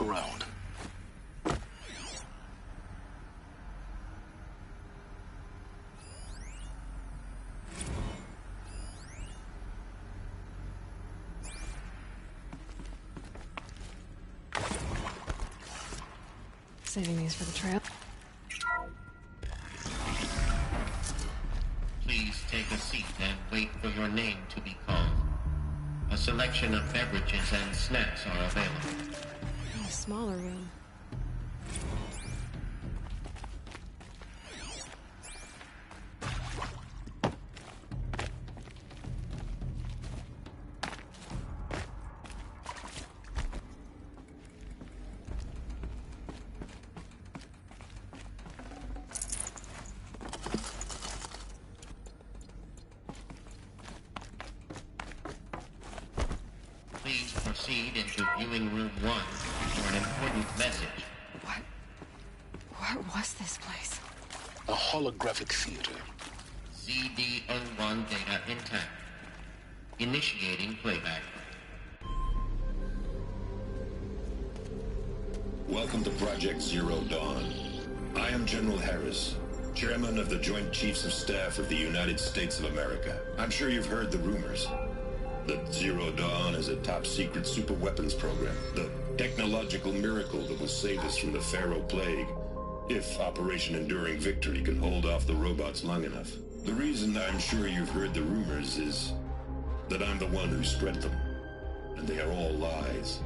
around. Saving these for the trail. Please take a seat and wait for your name to be called. A selection of beverages and snacks are available. In a smaller room. Please proceed into viewing room 1 for an important message. What was this place? A holographic theater. CD01 data intact. Initiating playback. Welcome to Project Zero Dawn. I am General Harris, Chairman of the Joint Chiefs of Staff of the United States of America. I'm sure you've heard the rumors that Zero Dawn is a top-secret super-weapons program, the technological miracle that will save us from the Pharaoh Plague, if Operation Enduring Victory can hold off the robots long enough. The reason I'm sure you've heard the rumors is that I'm the one who spread them, and they are all lies.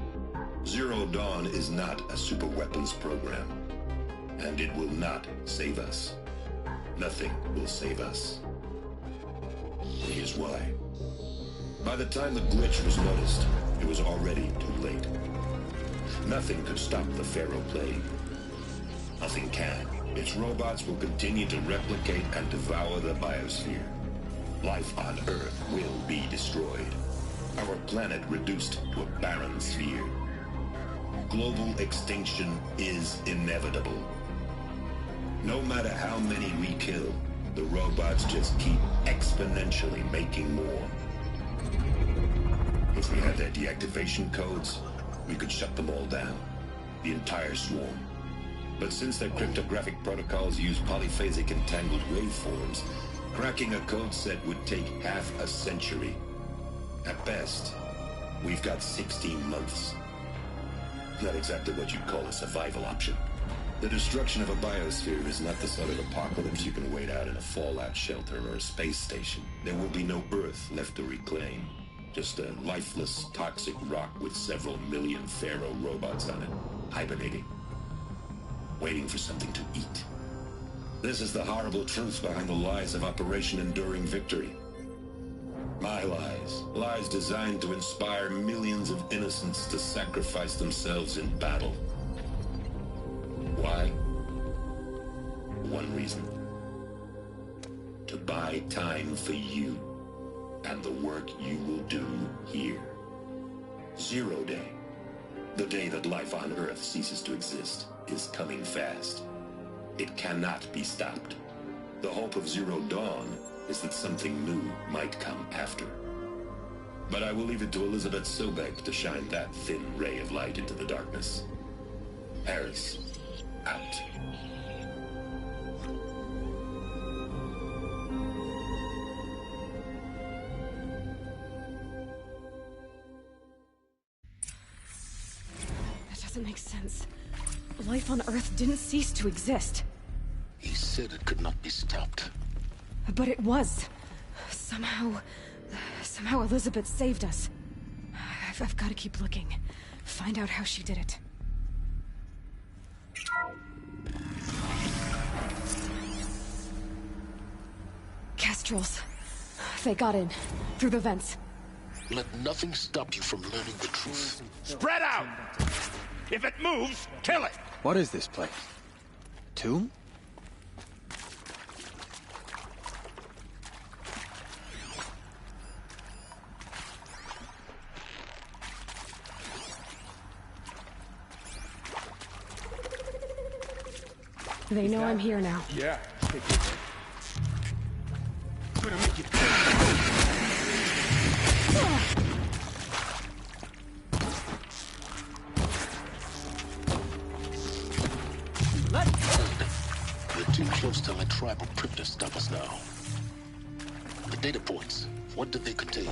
Zero Dawn is not a super-weapons program, and it will not save us. Nothing will save us. Here's why. By the time the glitch was noticed, it was already too late. Nothing could stop the Pharaoh Plague. Nothing can. Its robots will continue to replicate and devour the biosphere. Life on Earth will be destroyed. Our planet reduced to a barren sphere. Global extinction is inevitable. No matter how many we kill, the robots just keep exponentially making more. If we had their deactivation codes, we could shut them all down. The entire swarm. But since their cryptographic protocols use polyphasic entangled waveforms, cracking a code set would take half a century. At best, we've got 16 months. Not exactly what you'd call a survival option. The destruction of a biosphere is not the sort of apocalypse you can wait out in a fallout shelter or a space station. There will be no Earth left to reclaim. Just a lifeless, toxic rock with several million Pharaoh robots on it, hibernating, waiting for something to eat. This is the horrible truth behind the lies of Operation Enduring Victory. My lies. Lies designed to inspire millions of innocents to sacrifice themselves in battle. Why? One reason. To buy time for you and the work you will do here. Zero Day, the day that life on Earth ceases to exist, is coming fast. It cannot be stopped. The hope of Zero Dawn is that something new might come after. But I will leave it to Elizabeth Sobek to shine that thin ray of light into the darkness. Harris, out. That doesn't make sense. Life on Earth didn't cease to exist. He said it could not be stopped. But it was. Somehow Elizabeth saved us. I've got to keep looking. Find out how she did it. Kestrels. They got in. Through the vents. Let nothing stop you from learning the truth. Spread out! If it moves, kill it! What is this place? Tomb? They know I'm here now. Yeah. Gonna make you Too close to let tribal privilege stop us now. The data points, what did they contain?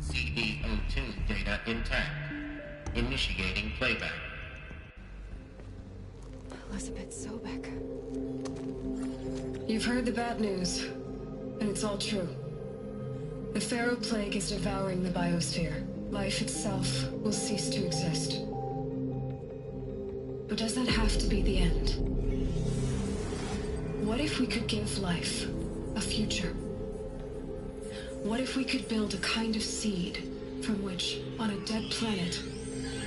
CD02 data intact. Initiating playback. Elizabeth Sobek. You've heard the bad news, and it's all true. The Pharaoh Plague is devouring the biosphere. Life itself will cease to exist. But does that have to be the end? What if we could give life a future? What if we could build a kind of seed from which, on a dead planet,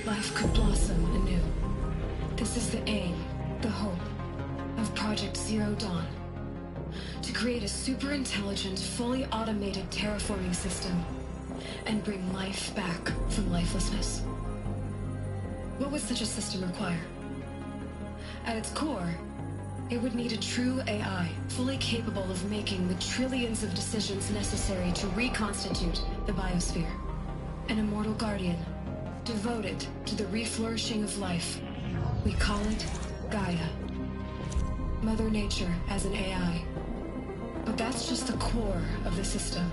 life could blossom anew? This is the aim, the hope, of Project Zero Dawn. To create a super-intelligent, fully automated terraforming system and bring life back from lifelessness. What would such a system require? At its core, it would need a true AI, fully capable of making the trillions of decisions necessary to reconstitute the biosphere. An immortal guardian, devoted to the reflourishing of life. We call it Gaia. Mother Nature as an AI. But that's just the core of the system.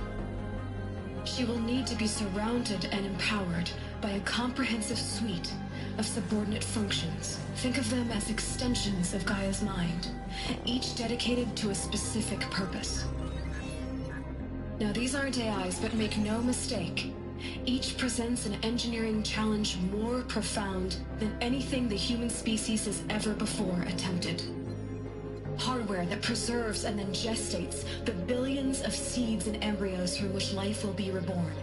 She will need to be surrounded and empowered by a comprehensive suite of subordinate functions. Think of them as extensions of Gaia's mind, each dedicated to a specific purpose. Now, these aren't AIs, but make no mistake, each presents an engineering challenge more profound than anything the human species has ever before attempted. Hardware that preserves and then gestates the billions of seeds and embryos from which life will be reborn.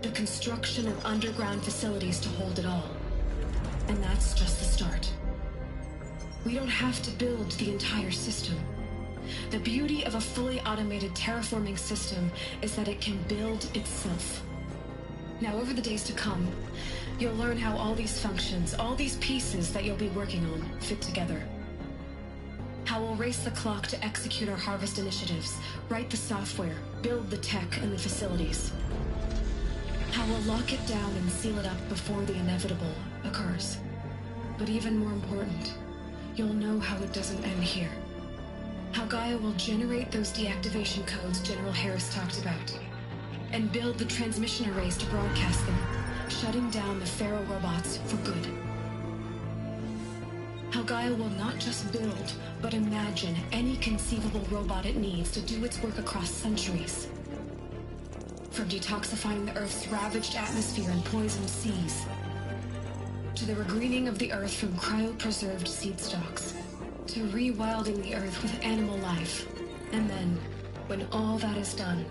The construction of underground facilities to hold it all. And that's just the start. We don't have to build the entire system. The beauty of a fully automated terraforming system is that it can build itself. Now, over the days to come, you'll learn how all these functions, all these pieces that you'll be working on, fit together. How we'll race the clock to execute our harvest initiatives, write the software, build the tech and the facilities. How we'll lock it down and seal it up before the inevitable occurs. But even more important, you'll know how it doesn't end here. How Gaia will generate those deactivation codes General Harris talked about, and build the transmission arrays to broadcast them, shutting down the Pharaoh robots for good. How Gaia will not just build, but imagine any conceivable robot it needs to do its work across centuries. From detoxifying the Earth's ravaged atmosphere and poisoned seas, to the regreening of the Earth from cryopreserved seed stalks, to rewilding the Earth with animal life. And then, when all that is done,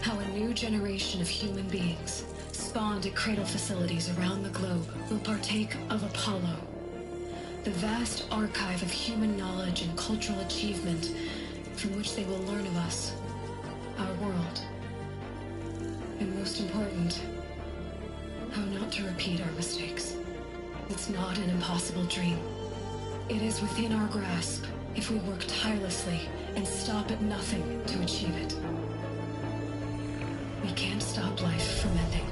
how a new generation of human beings, spawned at cradle facilities around the globe, will partake of Apollo, the vast archive of human knowledge and cultural achievement from which they will learn of us, our world. And most important, how not to repeat our mistakes. It's not an impossible dream. It is within our grasp if we work tirelessly and stop at nothing to achieve it. We can't stop life from ending.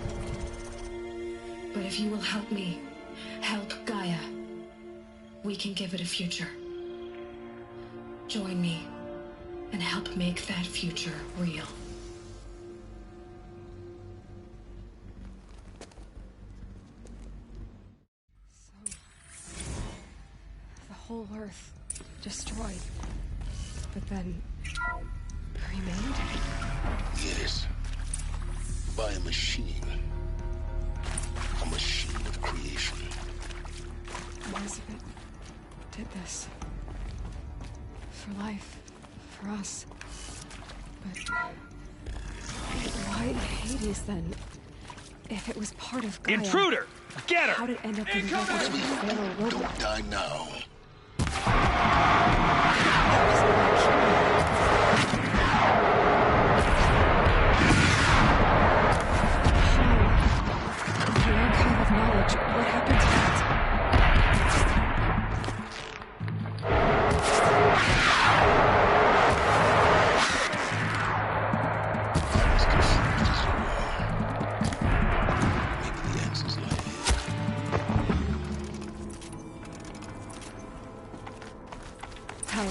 But if you will help me, help Gaia, we can give it a future. Join me and help make that future real. So, the whole Earth destroyed, but then remade? Yes. By a machine. A machine of creation. Elizabeth did this. For life. For us. But why Hades then? If it was part of Gaia, Intruder! Get her! how'd it end up in the Pharaoh robot? Don't die now. Yeah.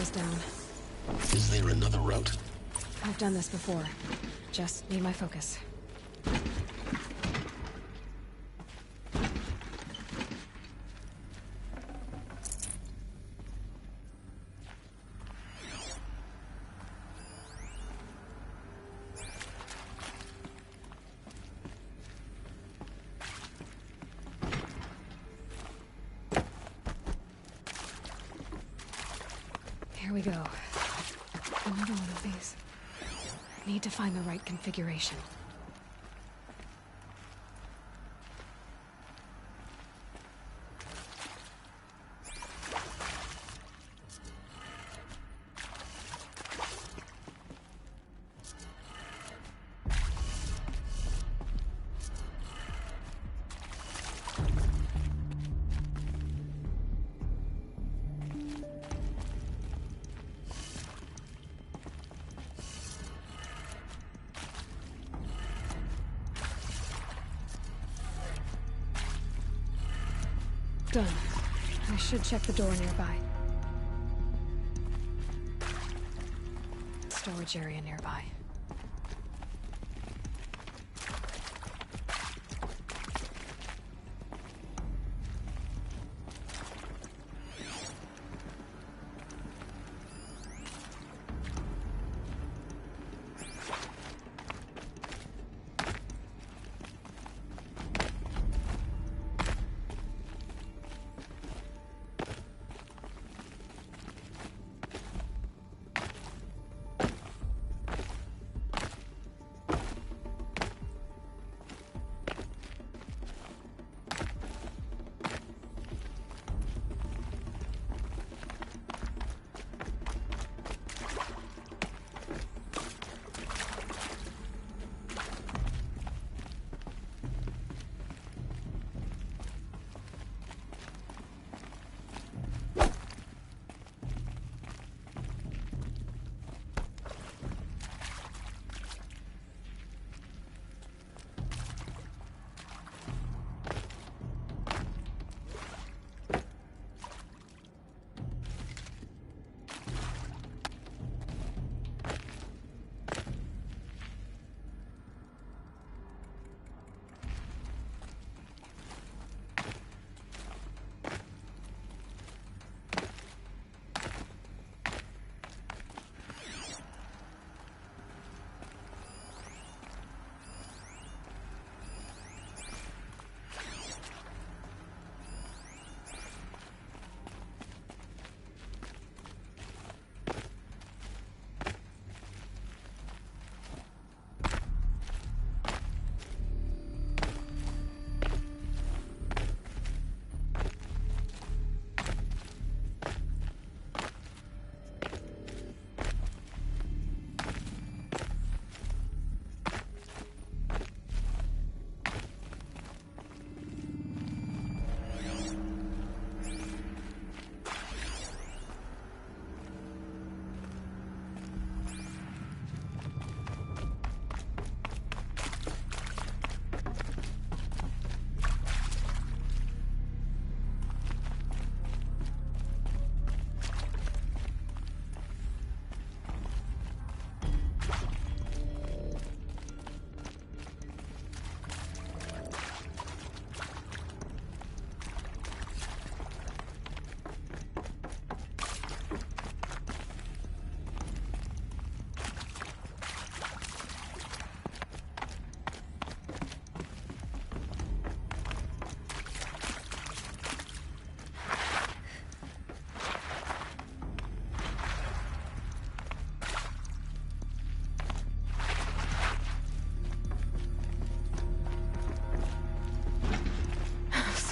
is down. Is there another route? I've done this before. Just need my focus. Here we go. Another one of these. Need to find the right configuration. Done. I should check the door nearby. Storage area nearby.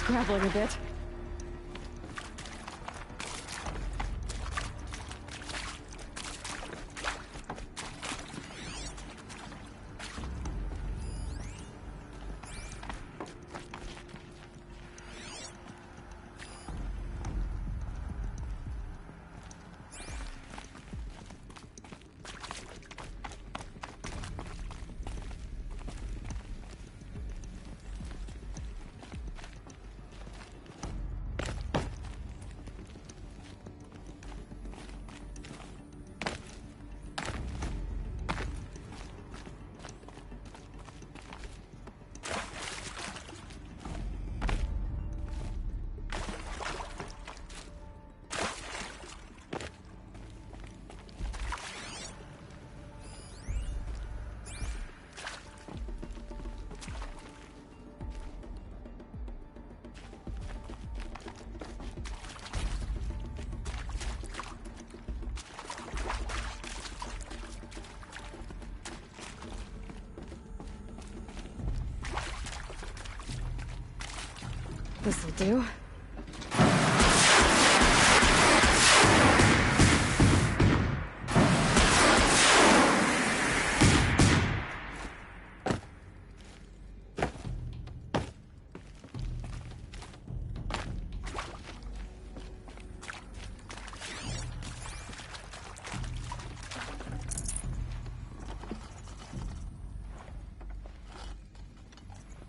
Scrabbling a bit. This'll do.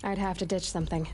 I'd have to ditch something.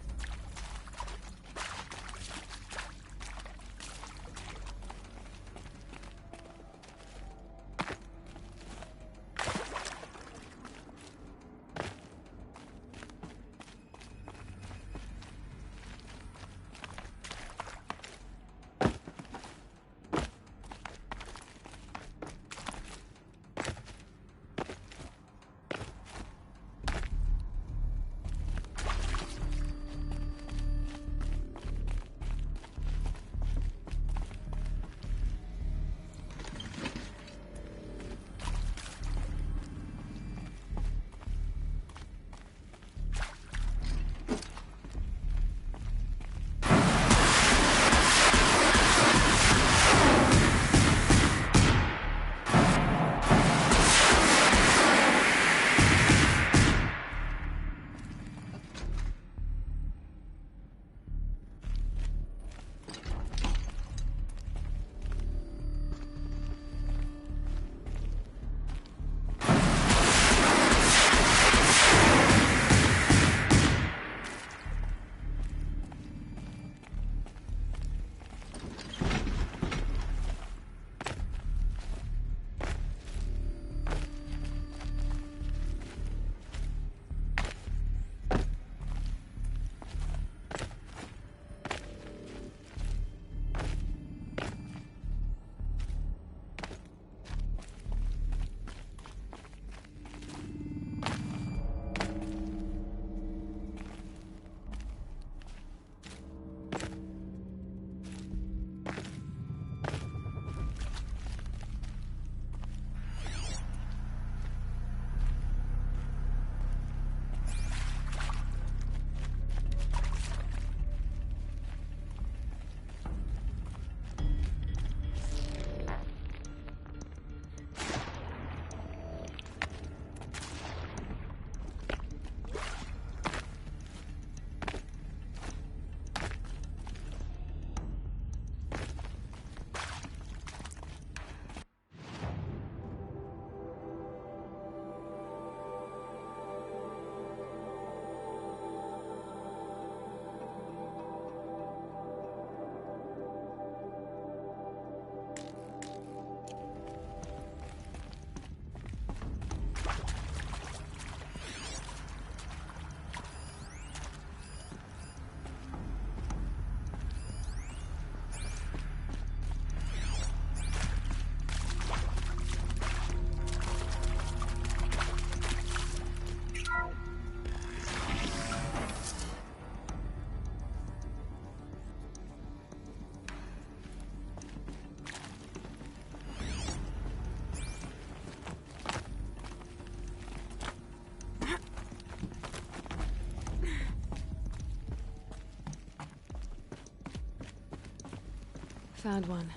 Found one.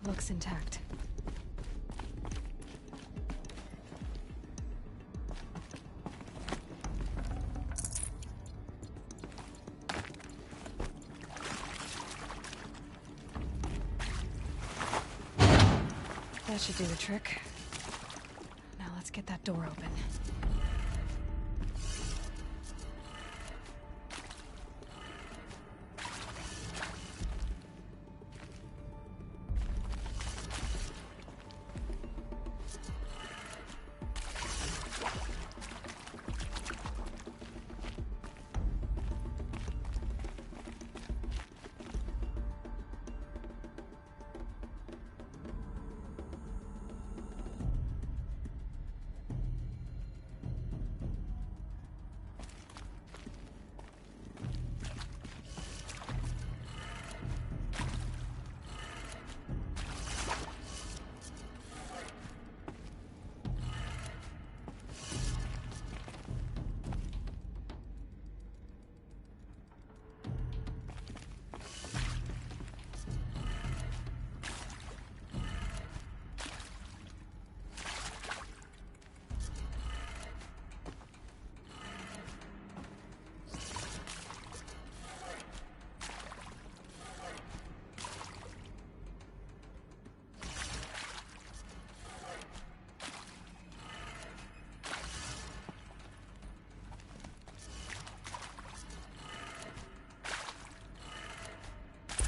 Looks intact. That should do the trick. Now let's get that door open.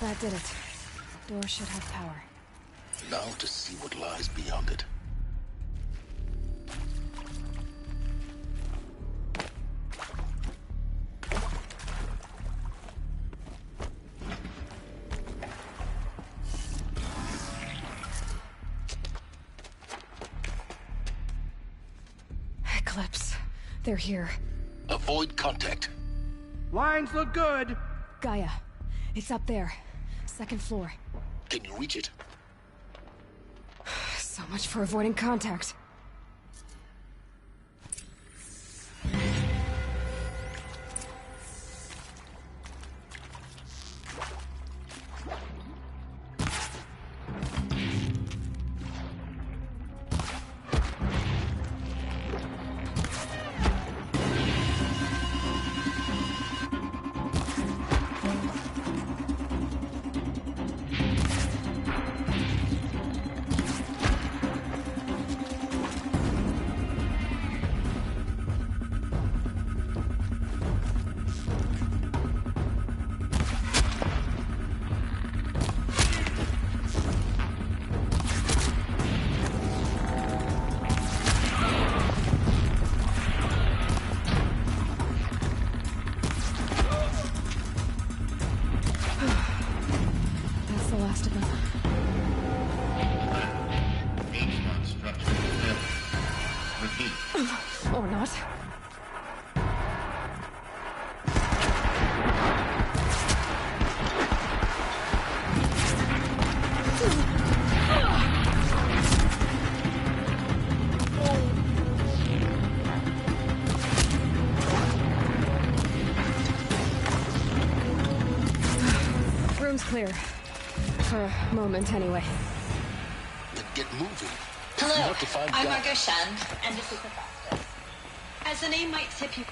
That did it. Door should have power. Now to see what lies beyond it. Eclipse. They're here. Avoid contact. Lines look good. Gaia. It's up there. Second floor. Can you reach it? So much for avoiding contact. That's the last of them. H1 structure failure. Repeat. Or not. Room's clear. For a moment, anyway. Then get moving. You Hello, have to find I'm Gaia. Margot Shen, and this is the fastest. As the name might tip you...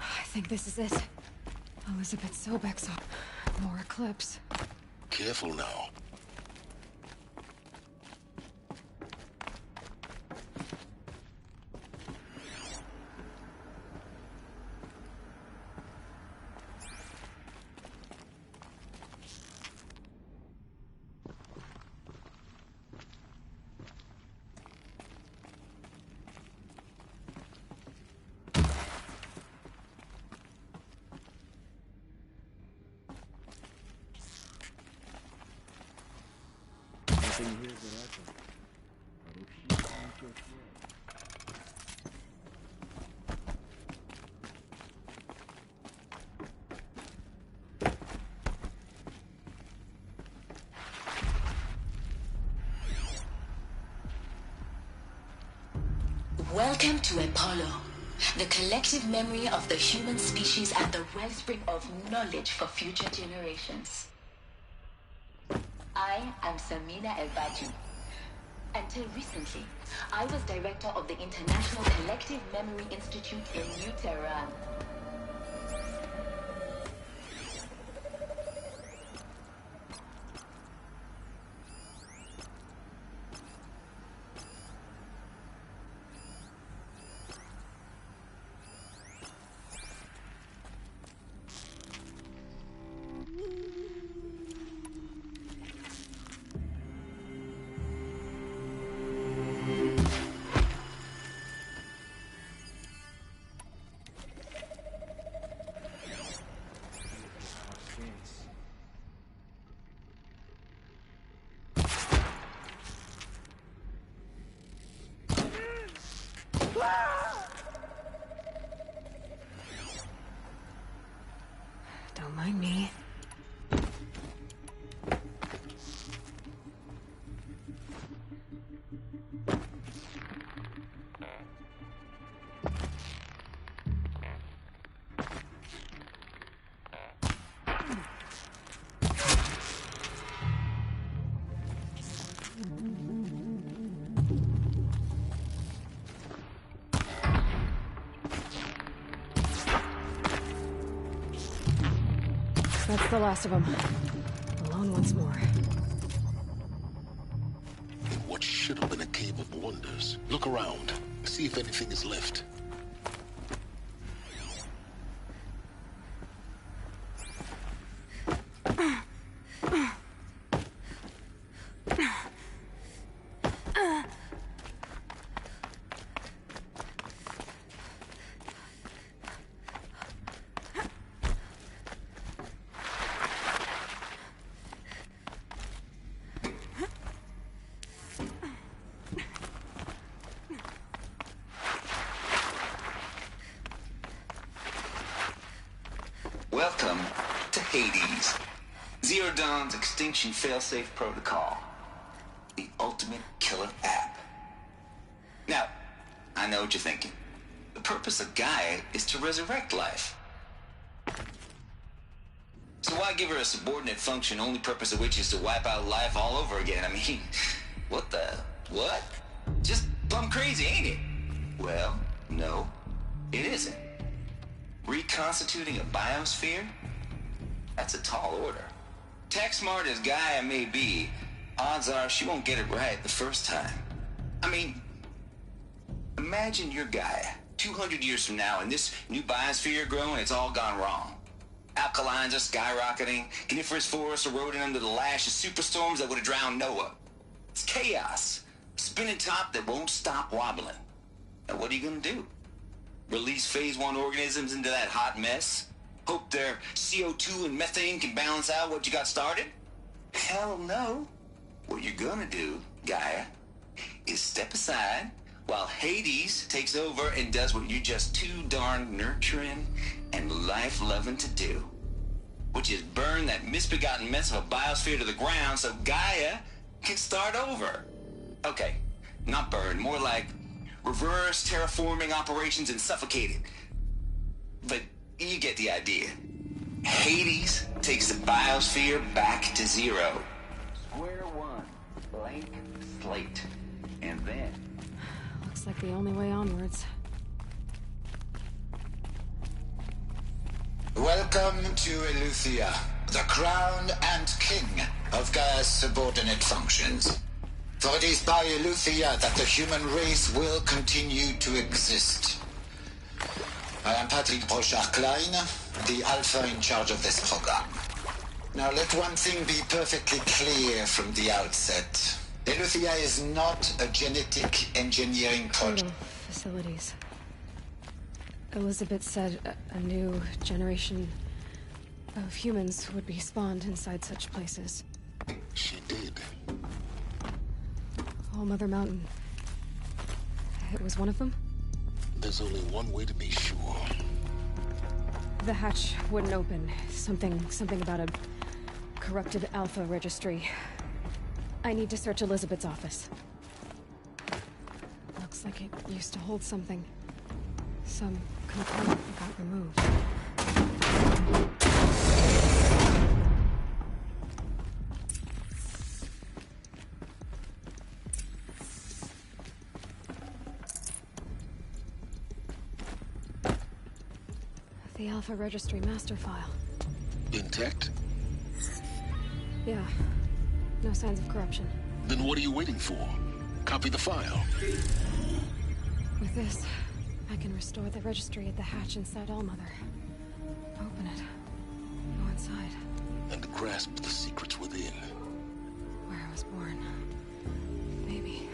I think this is it. Elizabeth Sobek's on. More Eclipse. Careful now. Welcome to Apollo, the collective memory of the human species and the wellspring of knowledge for future generations. I am Samina El-Baju. Until recently, I was director of the International Collective Memory Institute in New Tehran. Don't mind me. That's the last of them. Alone once more. In what should have been a cave of wonders. Look around. See if anything is left. Welcome to Hades, Zero Dawn's extinction failsafe protocol, the ultimate killer app. Now, I know what you're thinking. The purpose of Gaia is to resurrect life. So why give her a subordinate function, only purpose of which is to wipe out life all over again? I mean, what? Just plumb crazy, ain't it? Well, no, it isn't. Reconstituting a biosphere? That's a tall order. Tech smart as Gaia may be, odds are she won't get it right the first time. I mean, imagine you're Gaia, 200 years from now, and this new biosphere growing, it's all gone wrong. Alkalines are skyrocketing, coniferous forests eroding under the lash of superstorms that would have drowned Noah. It's chaos, a spinning top that won't stop wobbling. Now what are you gonna do? Release phase 1 organisms into that hot mess? Hope their CO2 and methane can balance out what you got started? Hell no. What you're gonna do, Gaia, is step aside while Hades takes over and does what you're just too darn nurturing and life-loving to do, which is burn that misbegotten mess of a biosphere to the ground so Gaia can start over. Okay, not burn, more like reverse terraforming operations and suffocate it. But you get the idea. Hades takes the biosphere back to zero. Square one, blank slate. And then... Looks like the only way onwards. Welcome to Eleuthia, the crown and king of Gaia's subordinate functions. For it is by Eleuthia that the human race will continue to exist. I am Patrick Brochard-Klein, the Alpha in charge of this program. Now let one thing be perfectly clear from the outset. Eleuthia is not a genetic engineering project. Facilities. Elizabeth said a new generation of humans would be spawned inside such places. She did. All Mother Mountain. It was one of them? There's only one way to be sure. The hatch wouldn't open. Something about a corrupted Alpha registry. I need to search Elizabeth's office. Looks like it used to hold something. Some component got removed. The Alpha Registry master file. Intact? Yeah. No signs of corruption. Then what are you waiting for? Copy the file. With this, I can restore the registry at the hatch inside Allmother. Open it. Go inside. And grasp the secrets within. Where I was born. Maybe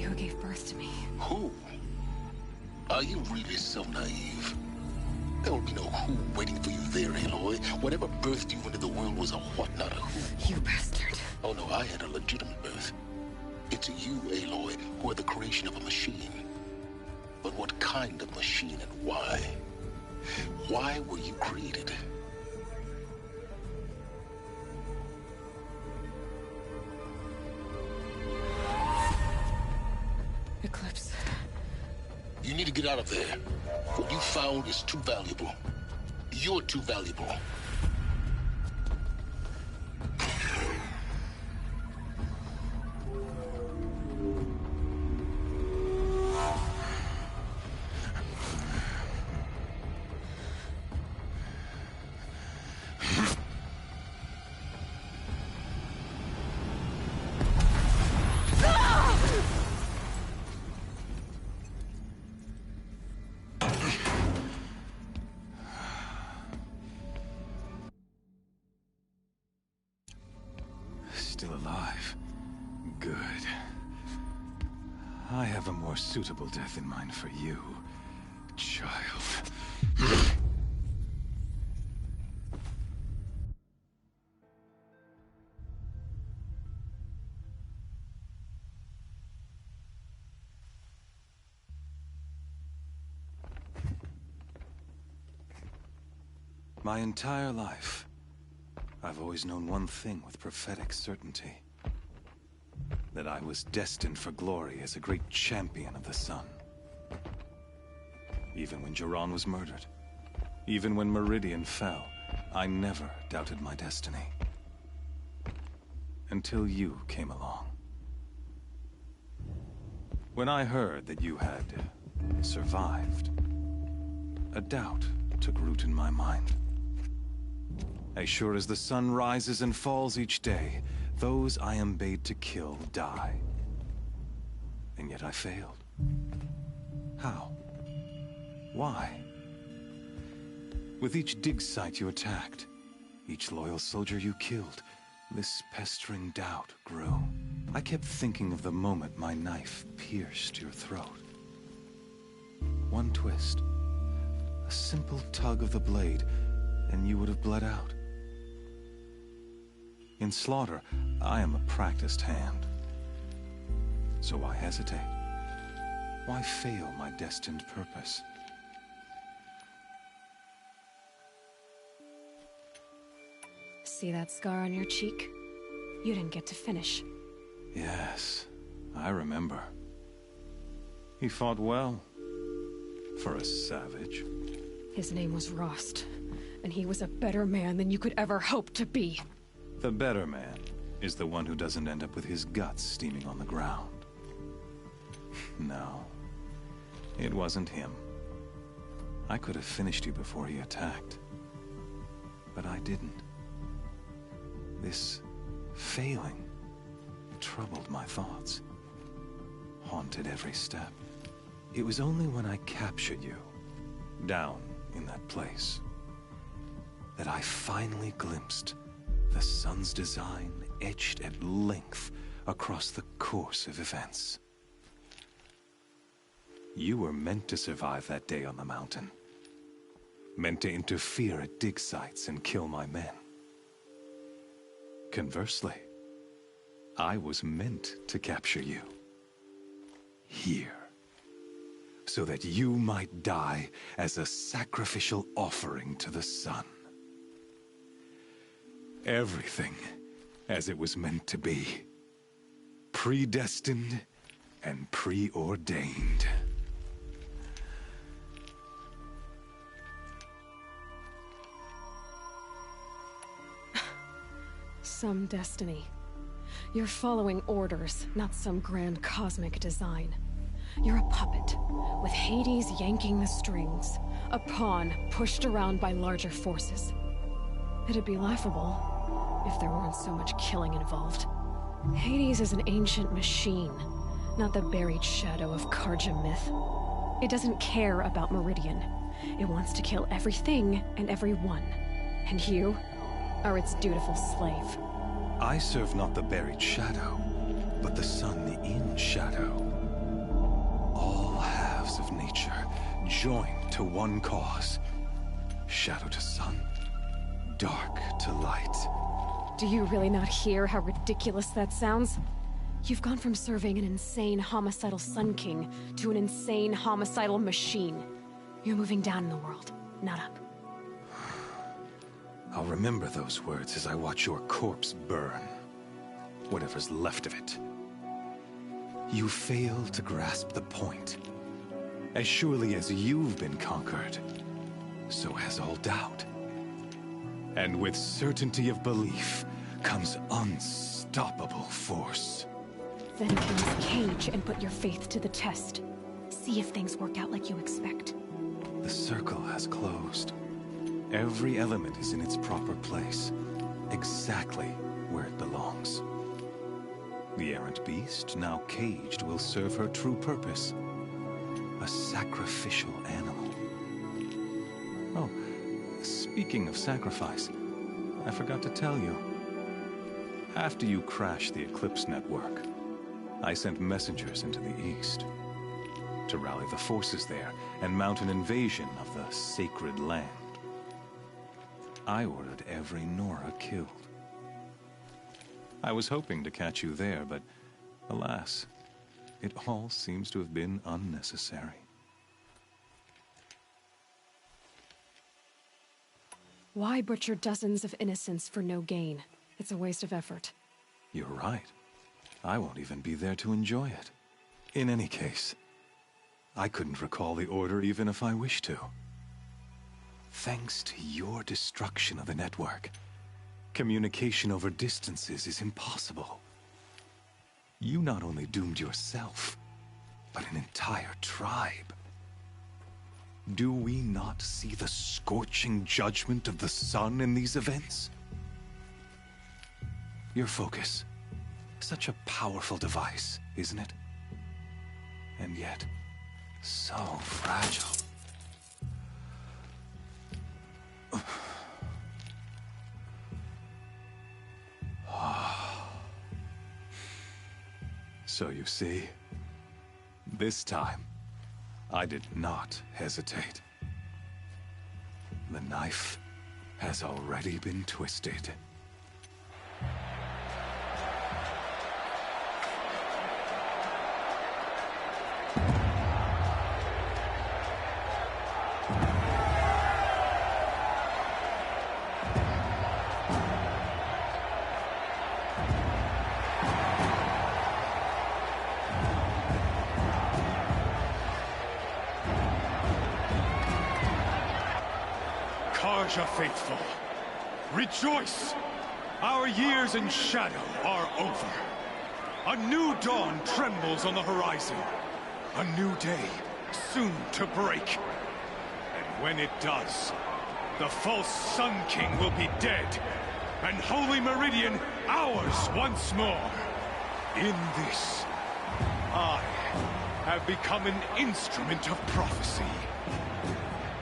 who gave birth to me. Who? Are you really so naive? There will be no who waiting for you there, Aloy. Whatever birthed you into the world was a what, not a who. You bastard. Oh no, I had a legitimate birth. It's you, Aloy, who are the creation of a machine. But what kind of machine and why? Why were you created? Eclipse. You need to get out of there. What you found is too valuable. You're too valuable. still alive. Good. I have a more suitable death in mind for you, child. My entire life, I've always known one thing with prophetic certainty. That I was destined for glory as a great champion of the sun. Even when Jiran was murdered, even when Meridian fell, I never doubted my destiny. Until you came along. When I heard that you had survived, a doubt took root in my mind. As sure as the sun rises and falls each day, those I am bade to kill die. And yet I failed. How? Why? With each dig site you attacked, each loyal soldier you killed, this pestering doubt grew. I kept thinking of the moment my knife pierced your throat. One twist, a simple tug of the blade, and you would have bled out. In slaughter, I am a practiced hand. So why hesitate? Why fail my destined purpose? See that scar on your cheek? You didn't get to finish. Yes, I remember. He fought well. For a savage. His name was Rost, and he was a better man than you could ever hope to be. The better man is the one who doesn't end up with his guts steaming on the ground. No, it wasn't him. I could have finished you before he attacked. But I didn't. This failing troubled my thoughts, haunted every step. It was only when I captured you, down in that place, that I finally glimpsed the sun's design etched at length across the course of events. You were meant to survive that day on the mountain. Meant to interfere at dig sites and kill my men. Conversely, I was meant to capture you. Here. So that you might die as a sacrificial offering to the sun. Everything as it was meant to be. Predestined and preordained. Some destiny. You're following orders, not some grand cosmic design. You're a puppet, with Hades yanking the strings. A pawn pushed around by larger forces. It'd be laughable if there weren't so much killing involved. Hades is an ancient machine, not the buried shadow of Karja myth. It doesn't care about Meridian. It wants to kill everything and everyone. And you are its dutiful slave. I serve not the buried shadow, but the sun in shadow. All halves of nature joined to one cause. Shadow to sun, dark to light. Do you really not hear how ridiculous that sounds? You've gone from serving an insane homicidal Sun King to an insane homicidal machine. You're moving down in the world, not up. I'll remember those words as I watch your corpse burn. Whatever's left of it. You fail to grasp the point. As surely as you've been conquered, so has all doubt. And with certainty of belief comes unstoppable force. Then cleanse cage and put your faith to the test. See if things work out like you expect. The circle has closed. Every element is in its proper place, exactly where it belongs. The errant beast, now caged, will serve her true purpose. A sacrificial animal. Oh, speaking of sacrifice, I forgot to tell you. After you crashed the Eclipse network, I sent messengers into the east to rally the forces there and mount an invasion of the sacred land. I ordered every Nora killed. I was hoping to catch you there, but alas, it all seems to have been unnecessary. Why butcher dozens of innocents for no gain? It's a waste of effort. You're right. I won't even be there to enjoy it. In any case, I couldn't recall the order even if I wished to. Thanks to your destruction of the network, communication over distances is impossible. You not only doomed yourself, but an entire tribe. Do we not see the scorching judgment of the sun in these events? Your focus, such a powerful device, isn't it? And yet, so fragile. So you see, this time, I did not hesitate. The knife has already been twisted. Karja faithful, rejoice! Our years in shadow are over. A new dawn trembles on the horizon. A new day soon to break. And when it does, the false Sun King will be dead, and Holy Meridian ours once more. In this, I have become an instrument of prophecy.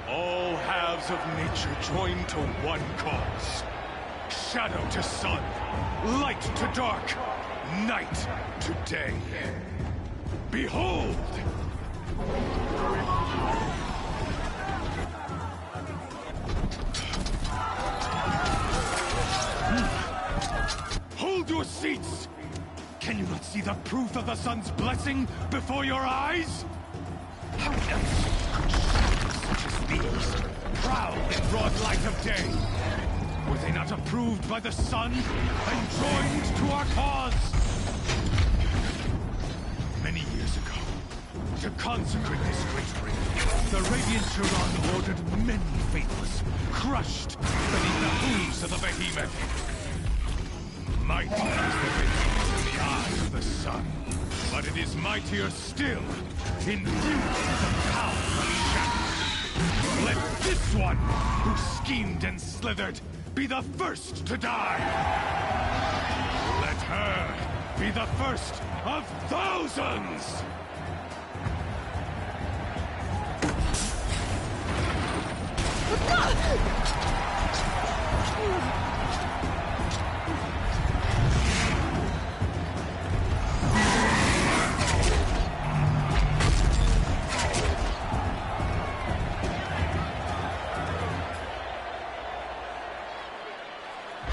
All halves of nature join to one cause. Shadow to sun, light to dark, night to day. Behold! Hold your seats! Can you not see the proof of the sun's blessing before your eyes? How else could shadows such as these prowl in broad light of day? Were they not approved by the sun and joined to our cause? Many years ago, to consecrate this great ring, the Radiant Turan ordered many faithless, crushed beneath the hooves of the behemoth. Mighty is the behemoth in the eyes of the sun, but it is mightier still, infused with the power of shadow. Let this one, who schemed and slithered, be the first to die. Let her be the first of thousands!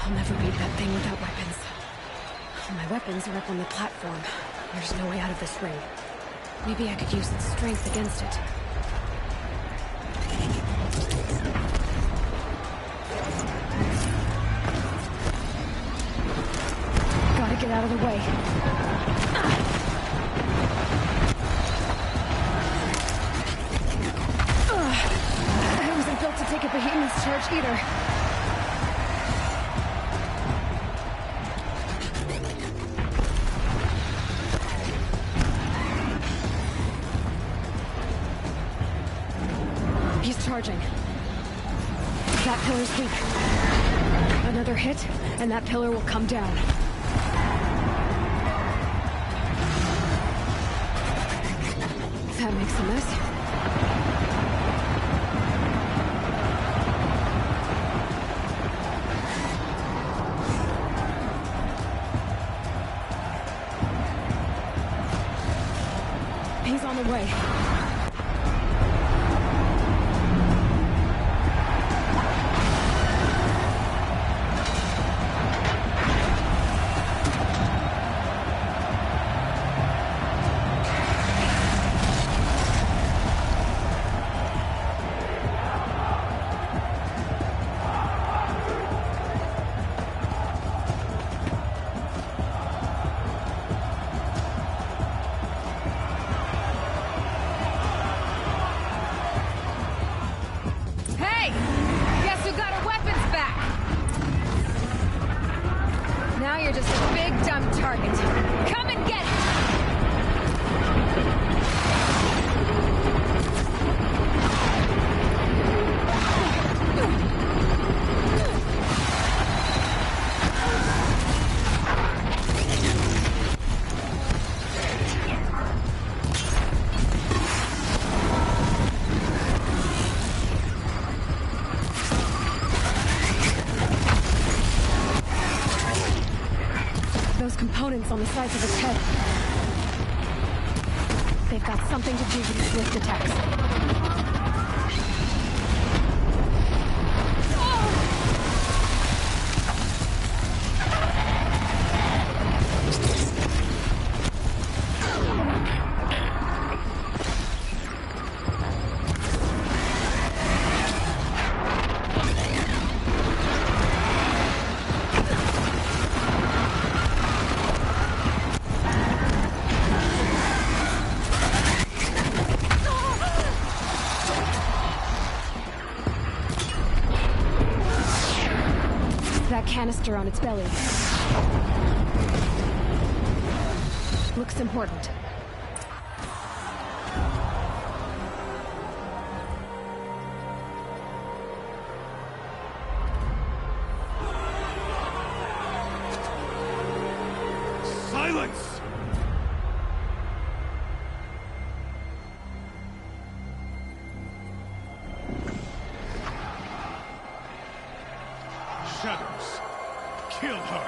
I'll never beat that thing without weapons. My weapons are up on the platform. There's no way out of this ring. Maybe I could use its strength against it. Gotta get out of the way. I wasn't built to take a behemoth's charge either. He's charging. That pillar's weak. Another hit, and that pillar will come down. That makes a mess. No way. Now you're just a big, dumb target. Come and get it! Those components on the sides of its head. They've got something to do with its lift attacks. That canister on its belly. Looks important. Silence! Shadows, kill her!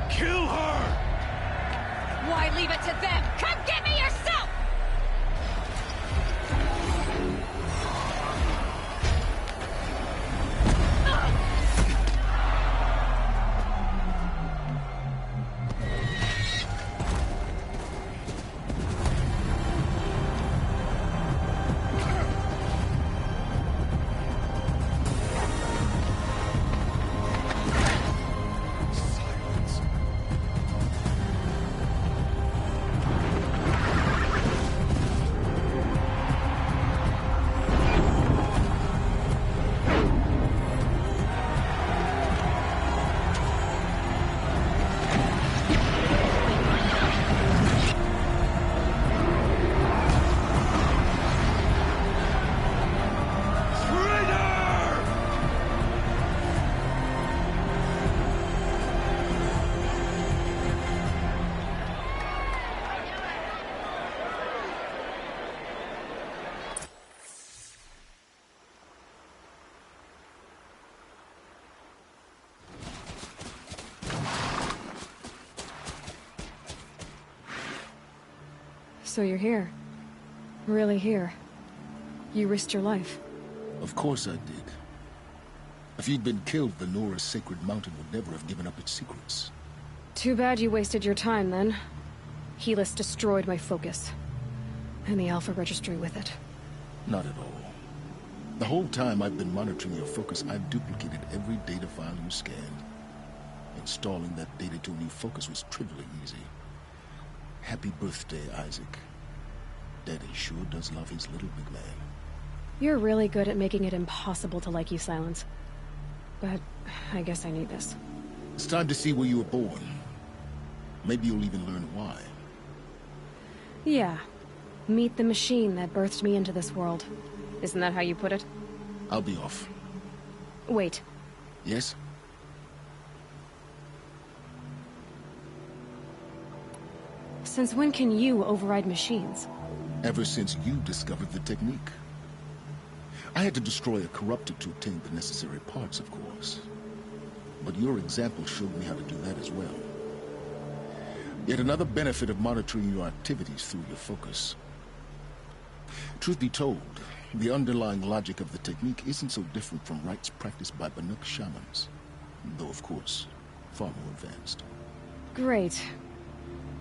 Kill her! Why leave it to them? Come get me yourself! So you're here. Really here. You risked your life. Of course I did. If you'd been killed, the Nora's sacred mountain would never have given up its secrets. Too bad you wasted your time, then. Helis destroyed my focus. And the Alpha Registry with it. Not at all. The whole time I've been monitoring your focus, I've duplicated every data file you scanned. Installing that data to a new focus was trivially easy. Happy birthday, Isaac. Daddy sure does love his little big man. You're really good at making it impossible to like you, Silence. But I guess I need this. It's time to see where you were born. Maybe you'll even learn why. Yeah. Meet the machine that birthed me into this world. Isn't that how you put it? I'll be off. Wait. Yes? Since when can you override machines? Ever since you discovered the technique. I had to destroy a corruptor to obtain the necessary parts, of course. But your example showed me how to do that as well. Yet another benefit of monitoring your activities through your focus. Truth be told, the underlying logic of the technique isn't so different from rites practiced by Banuk shamans. Though, of course, far more advanced. Great.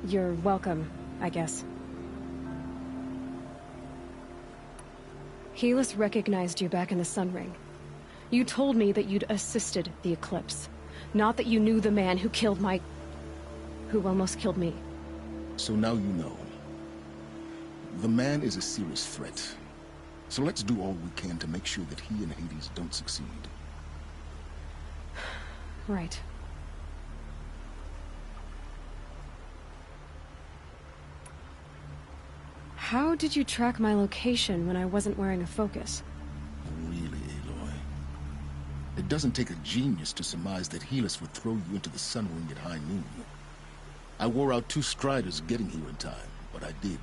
You're welcome, I guess. Helis recognized you back in the Sun Ring. You told me that you'd assisted the Eclipse. Not that you knew the man who killed who almost killed me. So now you know. The man is a serious threat. So let's do all we can to make sure that he and Hades don't succeed. Right. How did you track my location when I wasn't wearing a focus? Really, Aloy? It doesn't take a genius to surmise that Helis would throw you into the Sun Ring at high noon. I wore out 2 striders getting here in time, but I did.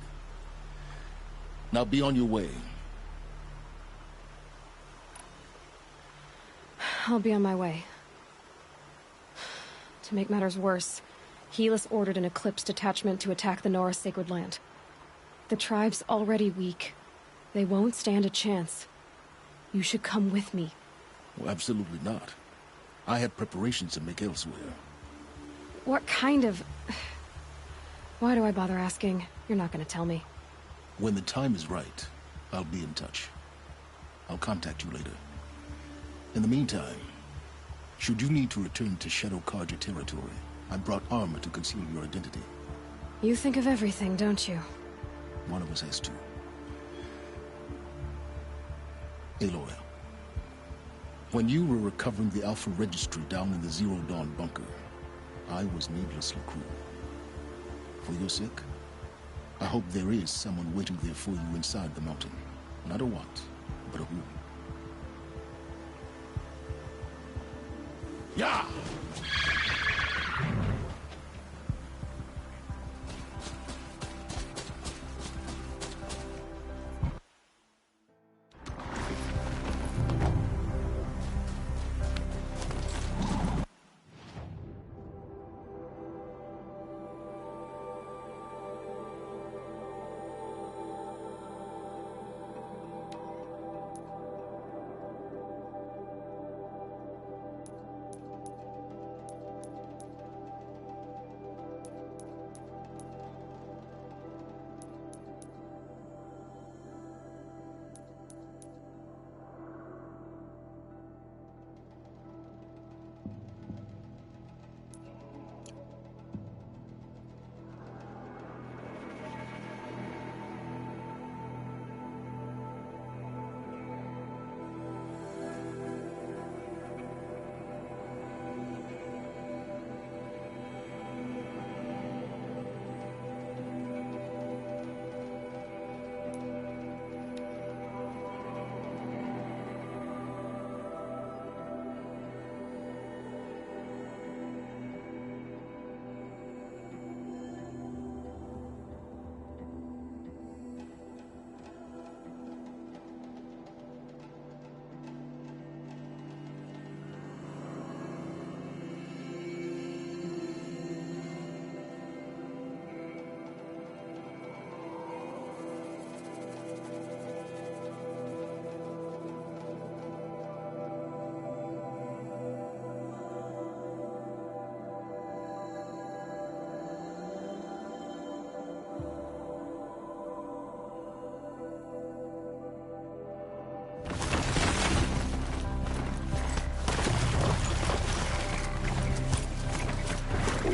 Now be on your way. I'll be on my way. To make matters worse, Helis ordered an Eclipse detachment to attack the Nora Sacred Land. The tribe's already weak. They won't stand a chance. You should come with me. Well, absolutely not. I have preparations to make elsewhere. What kind of... Why do I bother asking? You're not gonna tell me. When the time is right, I'll be in touch. I'll contact you later. In the meantime, should you need to return to Shadow Karja territory, I brought armor to conceal your identity. You think of everything, don't you? One of us has to. Aloy, when you were recovering the Alpha Registry down in the Zero Dawn bunker, I was needlessly cruel. For your sake, I hope there is someone waiting there for you inside the mountain. Not a what, but a who. Yeah!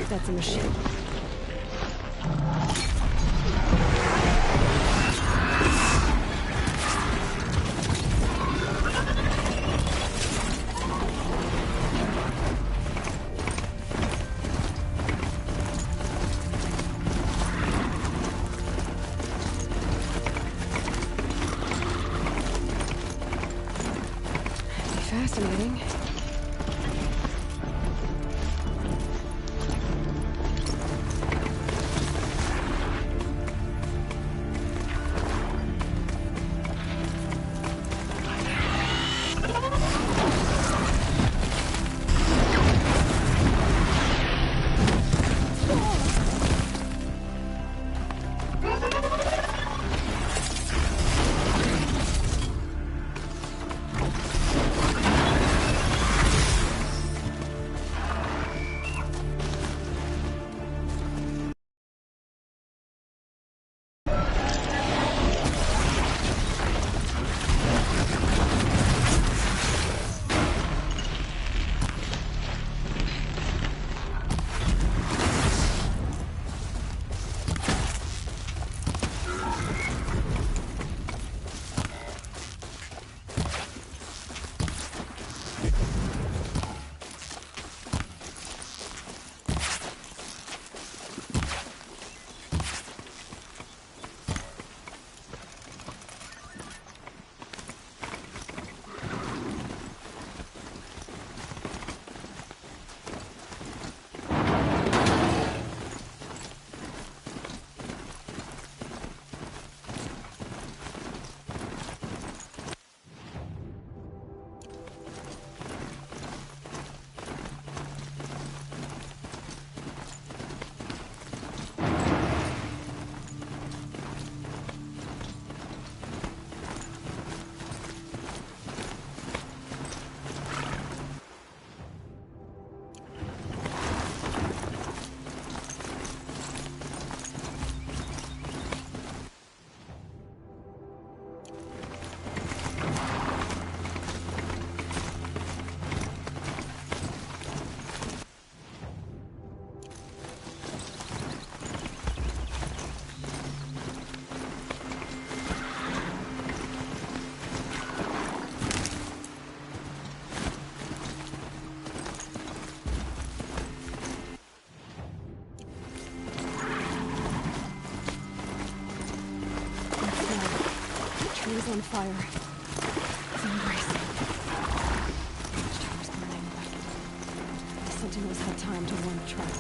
That's a machine. Fascinating. fire. It's embracing. Watchtower's burning, but the Sentinels had time to warn the trap.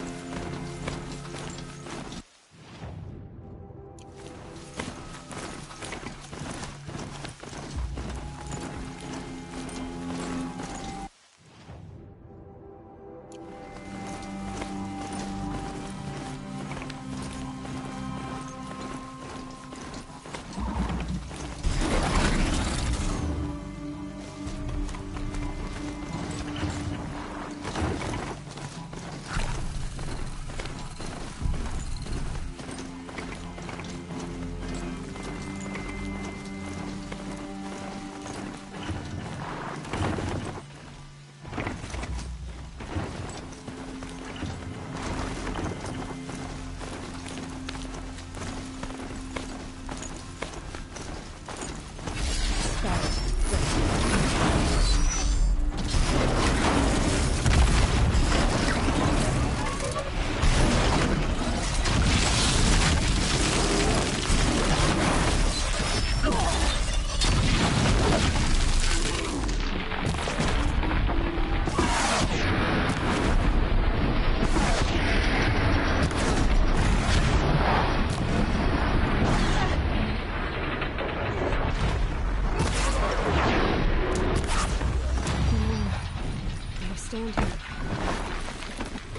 Stand here.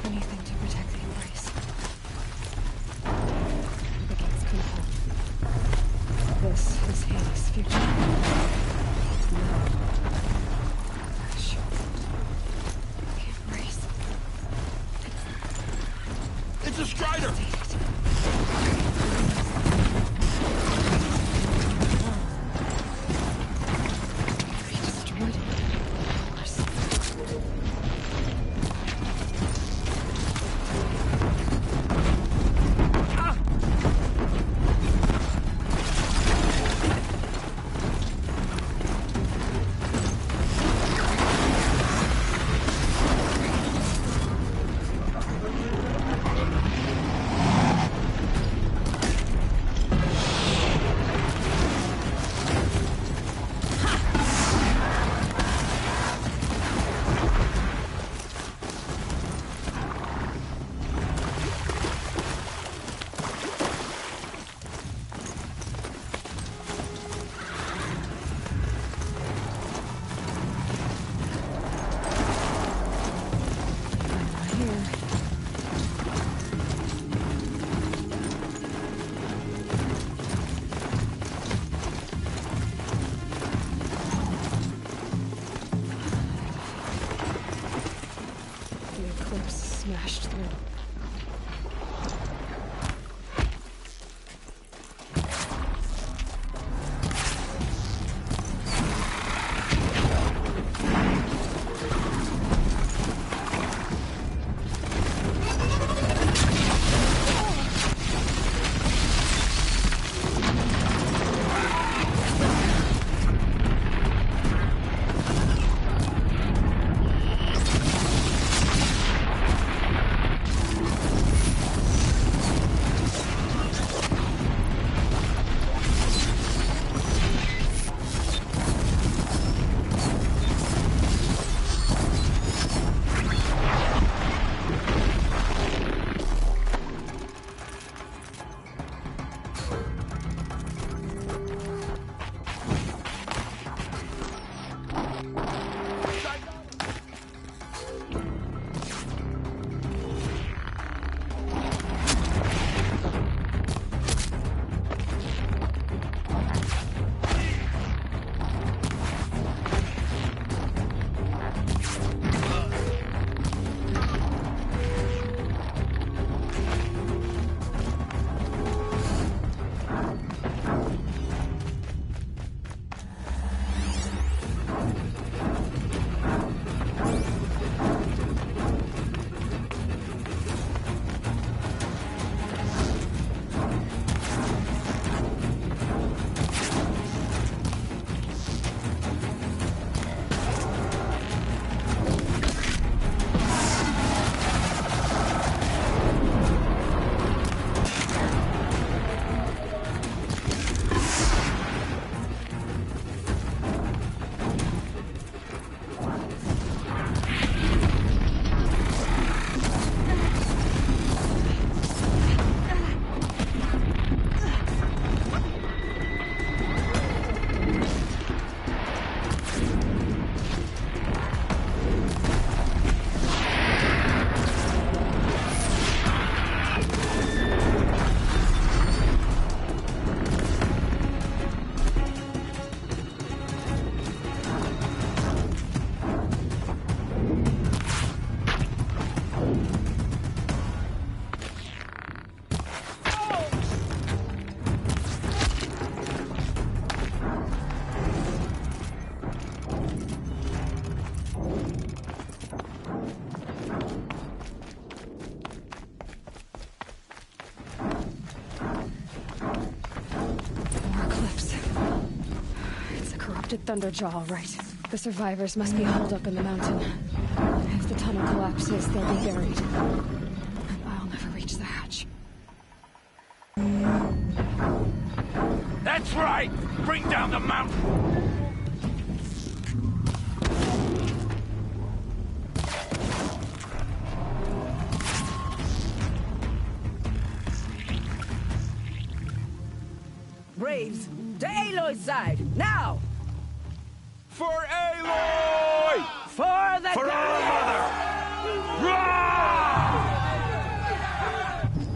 Anything to protect the embrace. The gates come home. This is Hades' future. Now, Ash. The embrace. It's a Strider! We destroyed it. Thunderjaw, all right. The survivors must be holed up in the mountain. If the tunnel collapses, they'll be buried. And I'll never reach the hatch. That's right! Bring down the mountain! Braves, to Aloy's side, now! For Aloy! For the For our mother!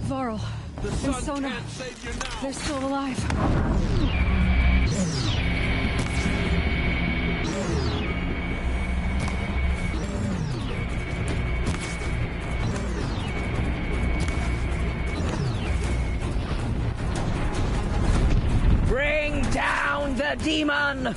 Varl, and Sona, they're still alive. Bring down the demon!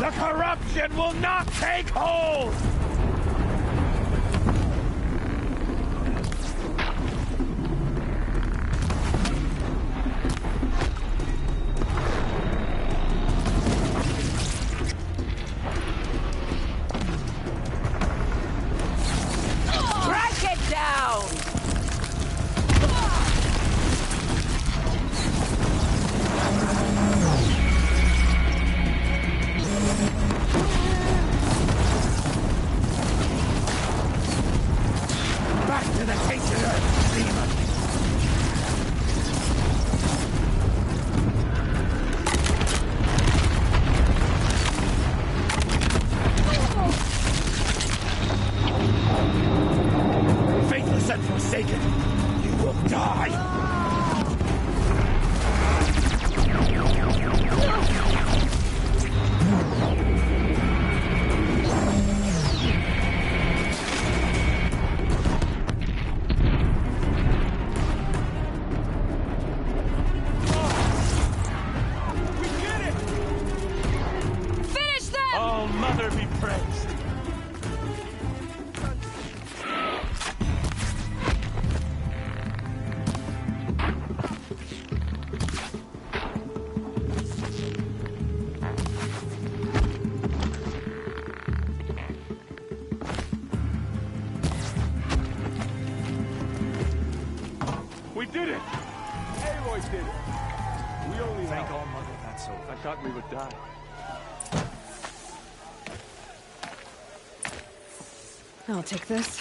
The corruption will not take hold! Track it down! Back to the tainted earth, demon! Faithless and forsaken, you will die! Finish them! Oh, Mother be praised! We did it! Aloy did it! We only Thank All Mother, that's so. I thought we would die. I'll take this.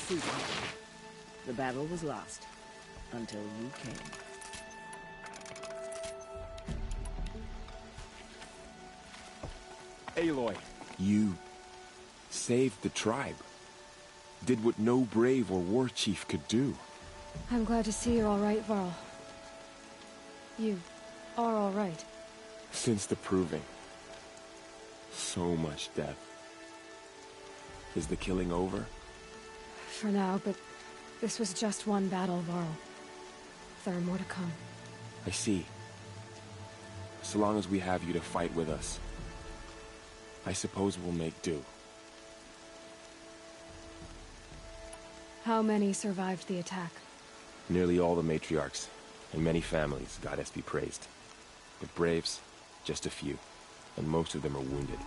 See, the battle was lost until you came. Aloy, you saved the tribe. Did what no brave or war chief could do. I'm glad to see you're all right, Varl. You are all right. Since the proving. So much death. Is the killing over? For now, but this was just one battle, Varl. There are more to come. I see. So long as we have you to fight with us, I suppose we'll make do. How many survived the attack? Nearly all the matriarchs, and many families, goddess be praised. But braves, just a few, and most of them are wounded.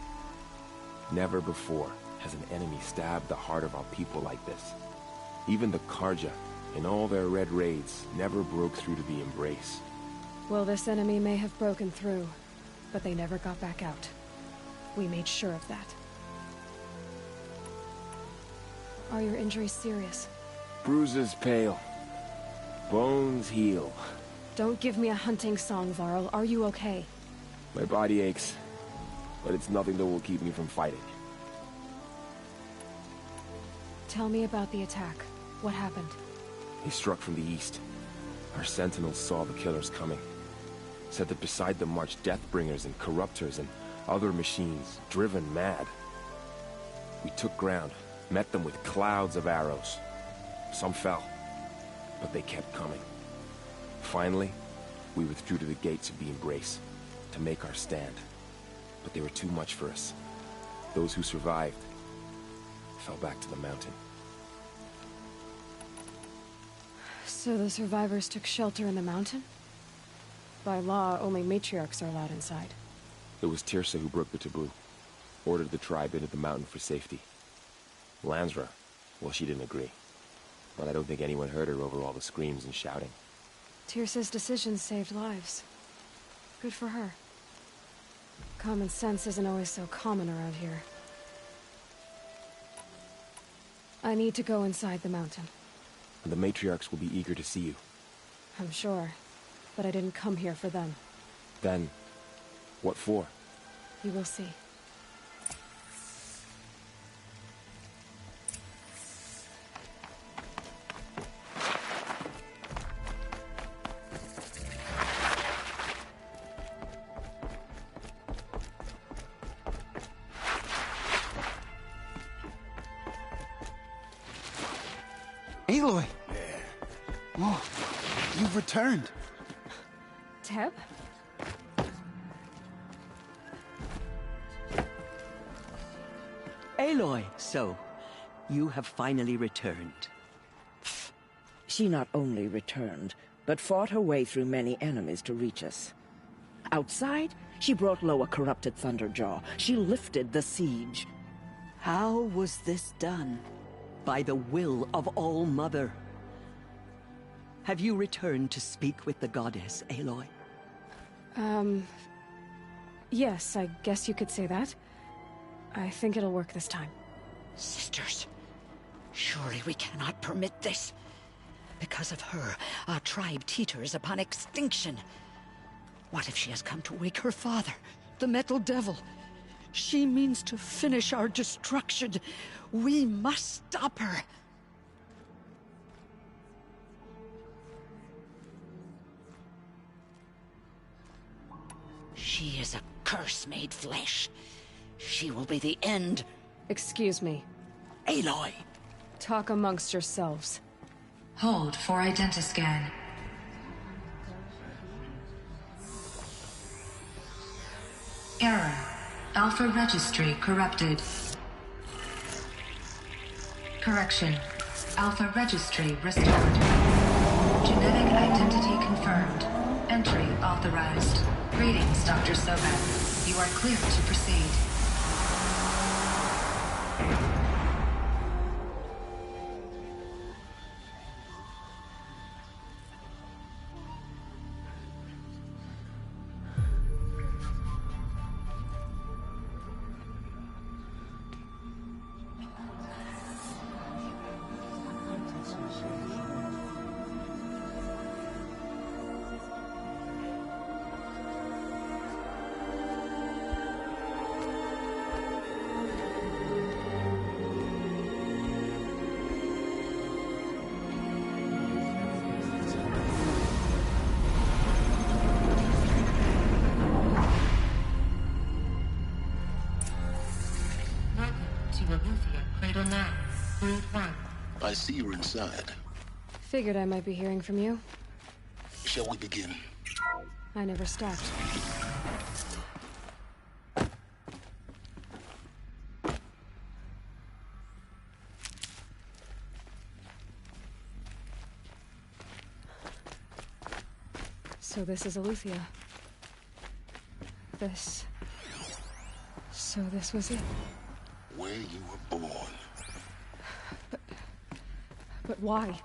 Never before has an enemy stabbed the heart of our people like this. Even the Karja, in all their red raids, never broke through to the embrace. Well, this enemy may have broken through, but they never got back out. We made sure of that. Are your injuries serious? Bruises pale. Bones heal. Don't give me a hunting song, Varl. Are you okay? My body aches, but it's nothing that will keep me from fighting. Tell me about the attack. What happened? They struck from the east. Our sentinels saw the killers coming. Said that beside them marched Deathbringers and Corruptors and other machines, driven mad. We took ground, met them with clouds of arrows. Some fell, but they kept coming. Finally, we withdrew to the gates of the Embrace to make our stand. But they were too much for us. Those who survived fell back to the mountain. So the survivors took shelter in the mountain? By law, only matriarchs are allowed inside. It was Tirsa who broke the taboo. Ordered the tribe into the mountain for safety. Lansra, well, she didn't agree. But I don't think anyone heard her over all the screams and shouting. Tirsa's decisions saved lives. Good for her. Common sense isn't always so common around here. I need to go inside the mountain. And the matriarchs will be eager to see you. I'm sure. But I didn't come here for them. Then, what for? You will see. Aloy! Oh, you've returned. Teb? Aloy, so, you have finally returned. She not only returned, but fought her way through many enemies to reach us. Outside, she brought low a corrupted Thunderjaw. She lifted the siege. How was this done? By the will of All-Mother. Have you returned to speak with the goddess, Aloy? Yes, I guess you could say that. I think it'll work this time. Sisters, surely we cannot permit this. Because of her, our tribe teeters upon extinction. What if she has come to wake her father, the Metal Devil? She means to finish our destruction. We must stop her. She is a curse made flesh. She will be the end. Excuse me. Aloy! Talk amongst yourselves. Hold for identiscan. Error. Alpha registry corrupted. Correction. Alpha registry restored. Genetic identity confirmed. Entry authorized. Greetings, Dr. Sobat. You are clear to proceed. I see you're inside. Figured I might be hearing from you. Shall we begin? I never stopped. So this is Aletheia. So this was it. Where you were born. But why?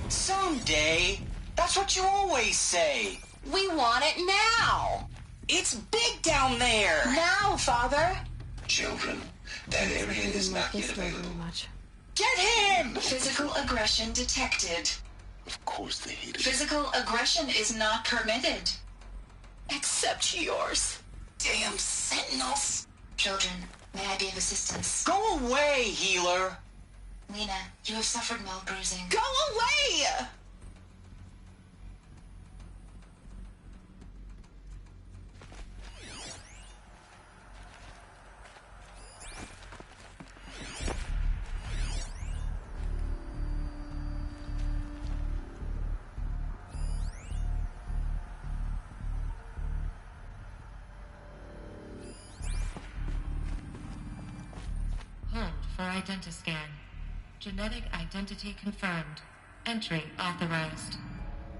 Someday. That's what you always say. We want it now. It's big down there! Now, Father! Children, that area is not yet available. Get him! Physical aggression detected. Of course they hate it. Physical aggression is not permitted. Except yours. Damn sentinels. Children, may I be of assistance? Go away, healer! Lena, you have suffered mild bruising. Go away! Hold for identiscan. Genetic identity confirmed. Entry authorized.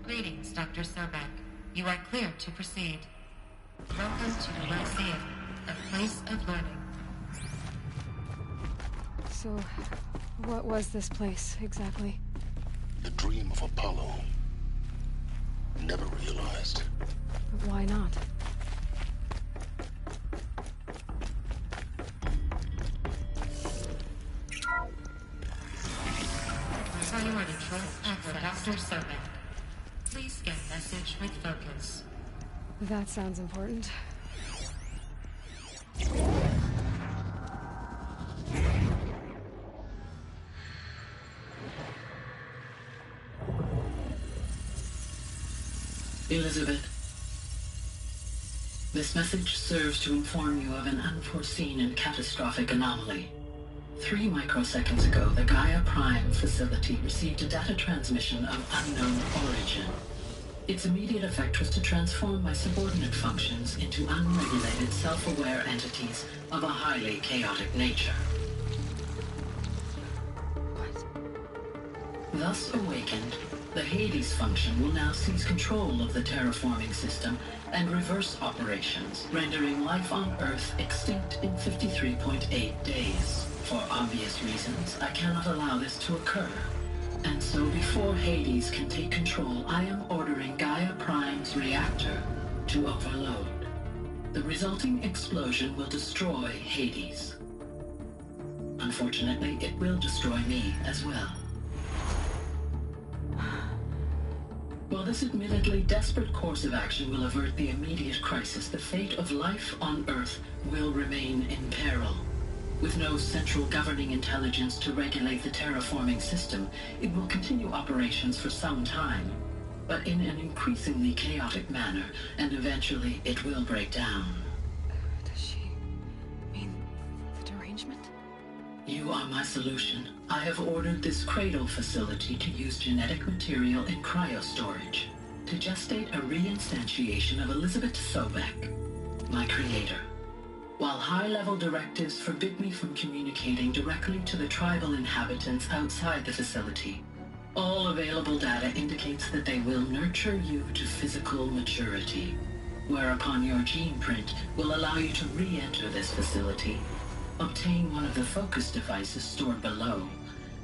Greetings, Dr. Sobek. You are clear to proceed. Welcome to the Lyceum, a place of learning. So, what was this place, exactly? The dream of Apollo. Never realized. But why not? Priority for Dr. Sobek. Please scan message with focus. That sounds important. Elizabeth, this message serves to inform you of an unforeseen and catastrophic anomaly. 3 microseconds ago, the Gaia Prime facility received a data transmission of unknown origin. Its immediate effect was to transform my subordinate functions into unregulated, self-aware entities of a highly chaotic nature. Thus awakened, the Hades function will now seize control of the terraforming system and reverse operations, rendering life on Earth extinct in 53.8 days. For obvious reasons, I cannot allow this to occur. And so before Hades can take control, I am ordering Gaia Prime's reactor to overload. The resulting explosion will destroy Hades. Unfortunately, it will destroy me as well. While this admittedly desperate course of action will avert the immediate crisis, the fate of life on Earth will remain in peril. With no central governing intelligence to regulate the terraforming system, it will continue operations for some time, but in an increasingly chaotic manner, and eventually it will break down. Does she mean the derangement? You are my solution. I have ordered this cradle facility to use genetic material in cryostorage to gestate a reinstantiation of Elizabeth Sobek, my creator. While high-level directives forbid me from communicating directly to the tribal inhabitants outside the facility, all available data indicates that they will nurture you to physical maturity, whereupon your gene print will allow you to re-enter this facility, obtain one of the focus devices stored below,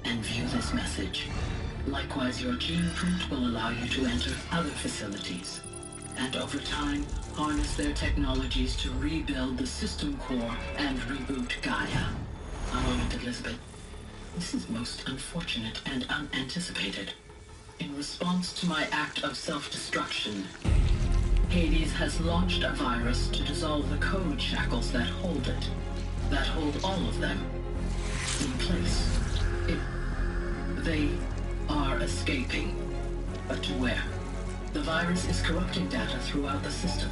and view this message. Likewise, your gene print will allow you to enter other facilities, and over time, harness their technologies to rebuild the system core and reboot Gaia. A moment, Elizabeth. This is most unfortunate and unanticipated. In response to my act of self-destruction, Hades has launched a virus to dissolve the code shackles that hold it, that hold all of them in place. They are escaping, but to where? The virus is corrupting data throughout the system.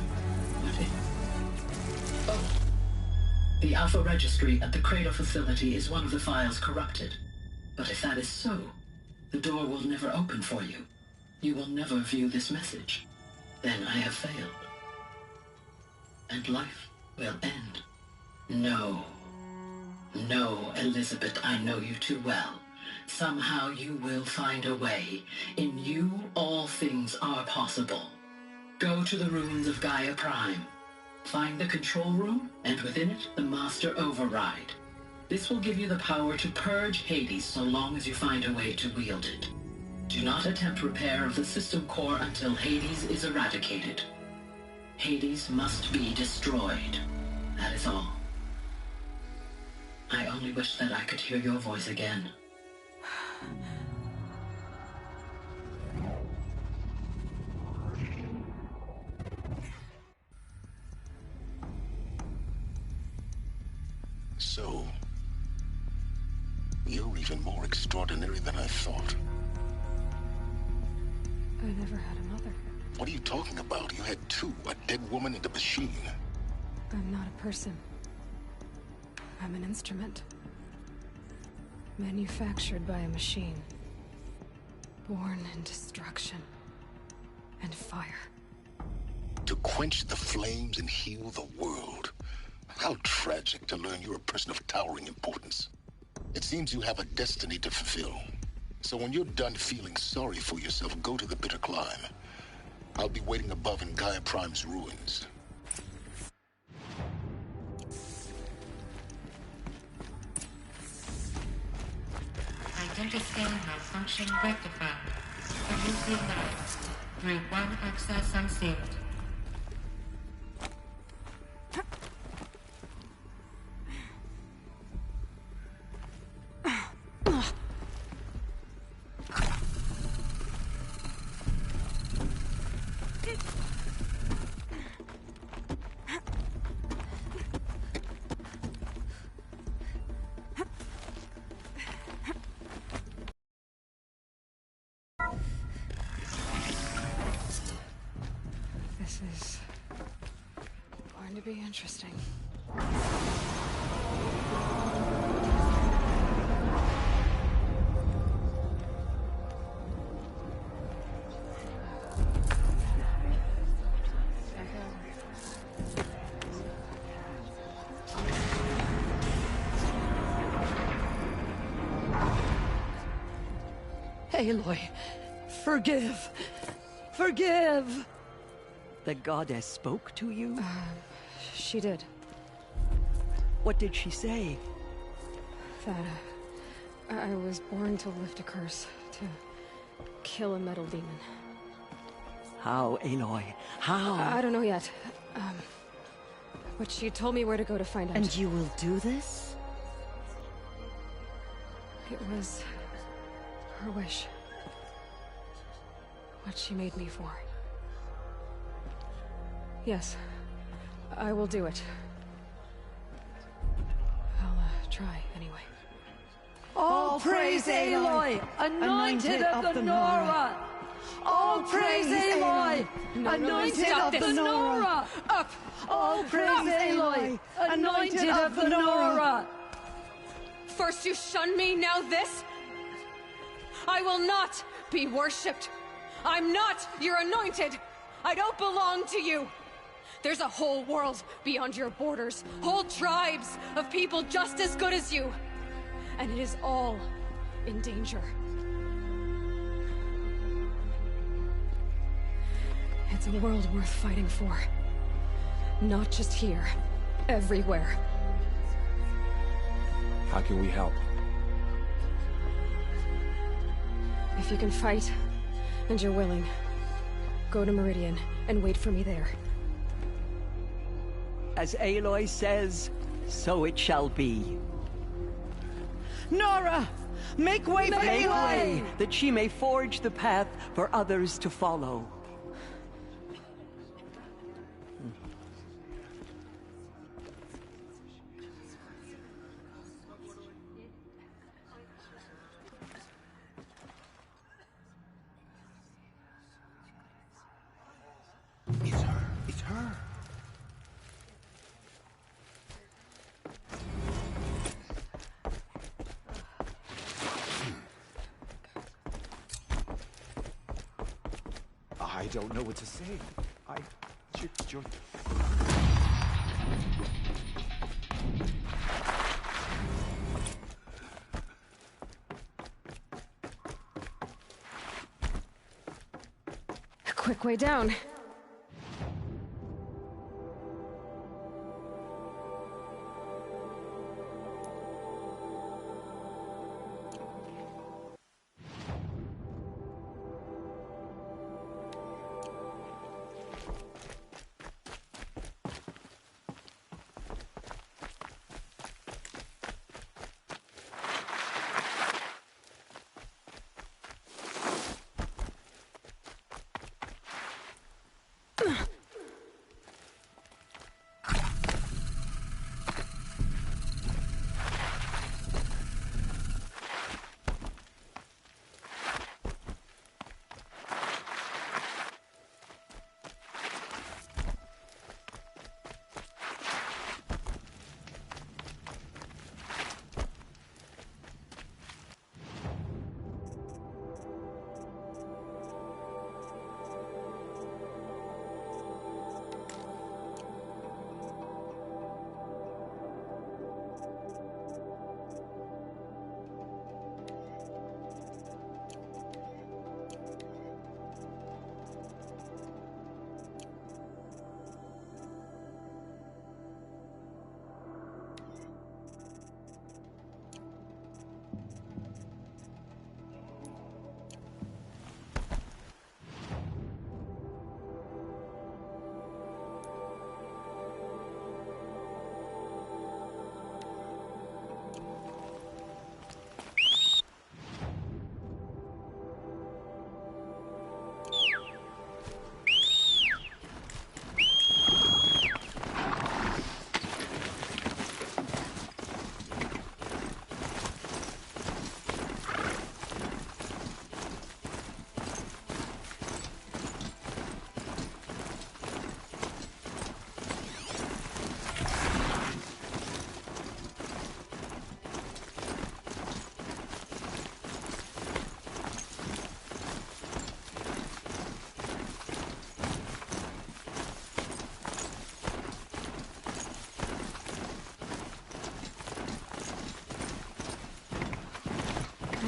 The Alpha Registry at the Cradle facility is one of the files corrupted. But if that is so, the door will never open for you. You will never view this message. Then I have failed. And life will end. No. No, Elizabeth, I know you too well. Somehow you will find a way. In you, all things are possible. Go to the ruins of Gaia Prime. Find the control room, and within it, the Master Override. This will give you the power to purge Hades so long as you find a way to wield it. Do not attempt repair of the system core until Hades is eradicated. Hades must be destroyed. That is all. I only wish that I could hear your voice again. So, you're even more extraordinary than I thought. I never had a mother. What are you talking about? You had two, a dead woman and a machine. I'm not a person. I'm an instrument. Manufactured by a machine. Born in destruction and fire. To quench the flames and heal the world. How tragic to learn you're a person of towering importance. It seems you have a destiny to fulfill. So when you're done feeling sorry for yourself, go to the bitter climb. I'll be waiting above in Gaia Prime's ruins. Identiscan malfunction rectified. Elusive lab. Group 1 access unsealed. This is going to be interesting. Aloy, forgive. Forgive! The goddess spoke to you? She did. What did she say? That I was born to lift a curse, to kill a metal demon. How, Aloy? How? I don't know yet. But she told me where to go to find out. And you will do this? It was her wish. What she made me for. Yes, I will do it. I'll try anyway. All praise Aloy, anointed of the Nora! All praise Aloy, anointed of the Nora! Up! All praise Aloy, anointed of the Nora! First you shun me, now this? I will not be worshipped. I'm not your anointed. I don't belong to you. There's a whole world beyond your borders, whole tribes of people just as good as you. And it is all in danger. It's a world worth fighting for. Not just here, everywhere. How can we help? If you can fight, and you're willing, go to Meridian and wait for me there. As Aloy says, so it shall be. Nora! Make way for Aloy! That she may forge the path for others to follow. It's her. It's her. I don't know what to say. You're... A quick way down.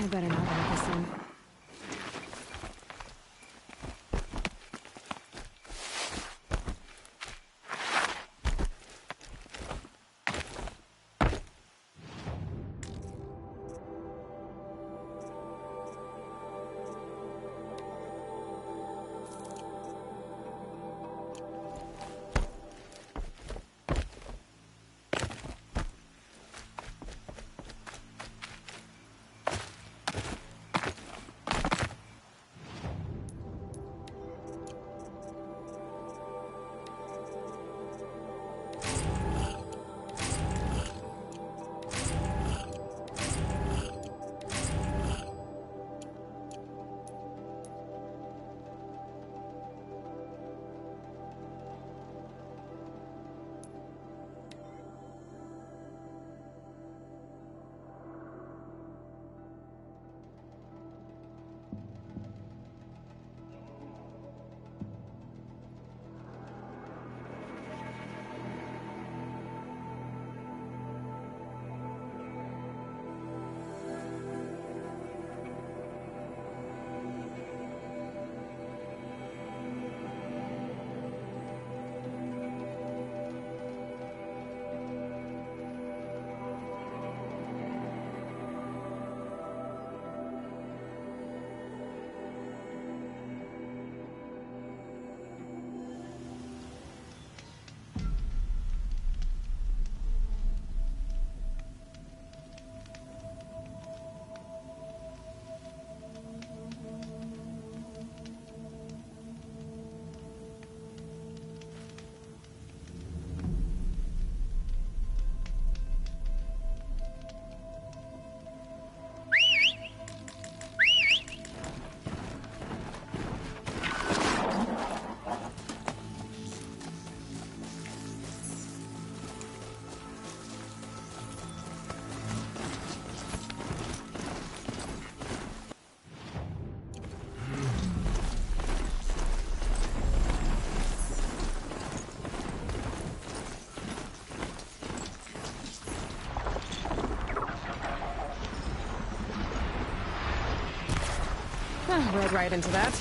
I better not let this in. Rode right into that.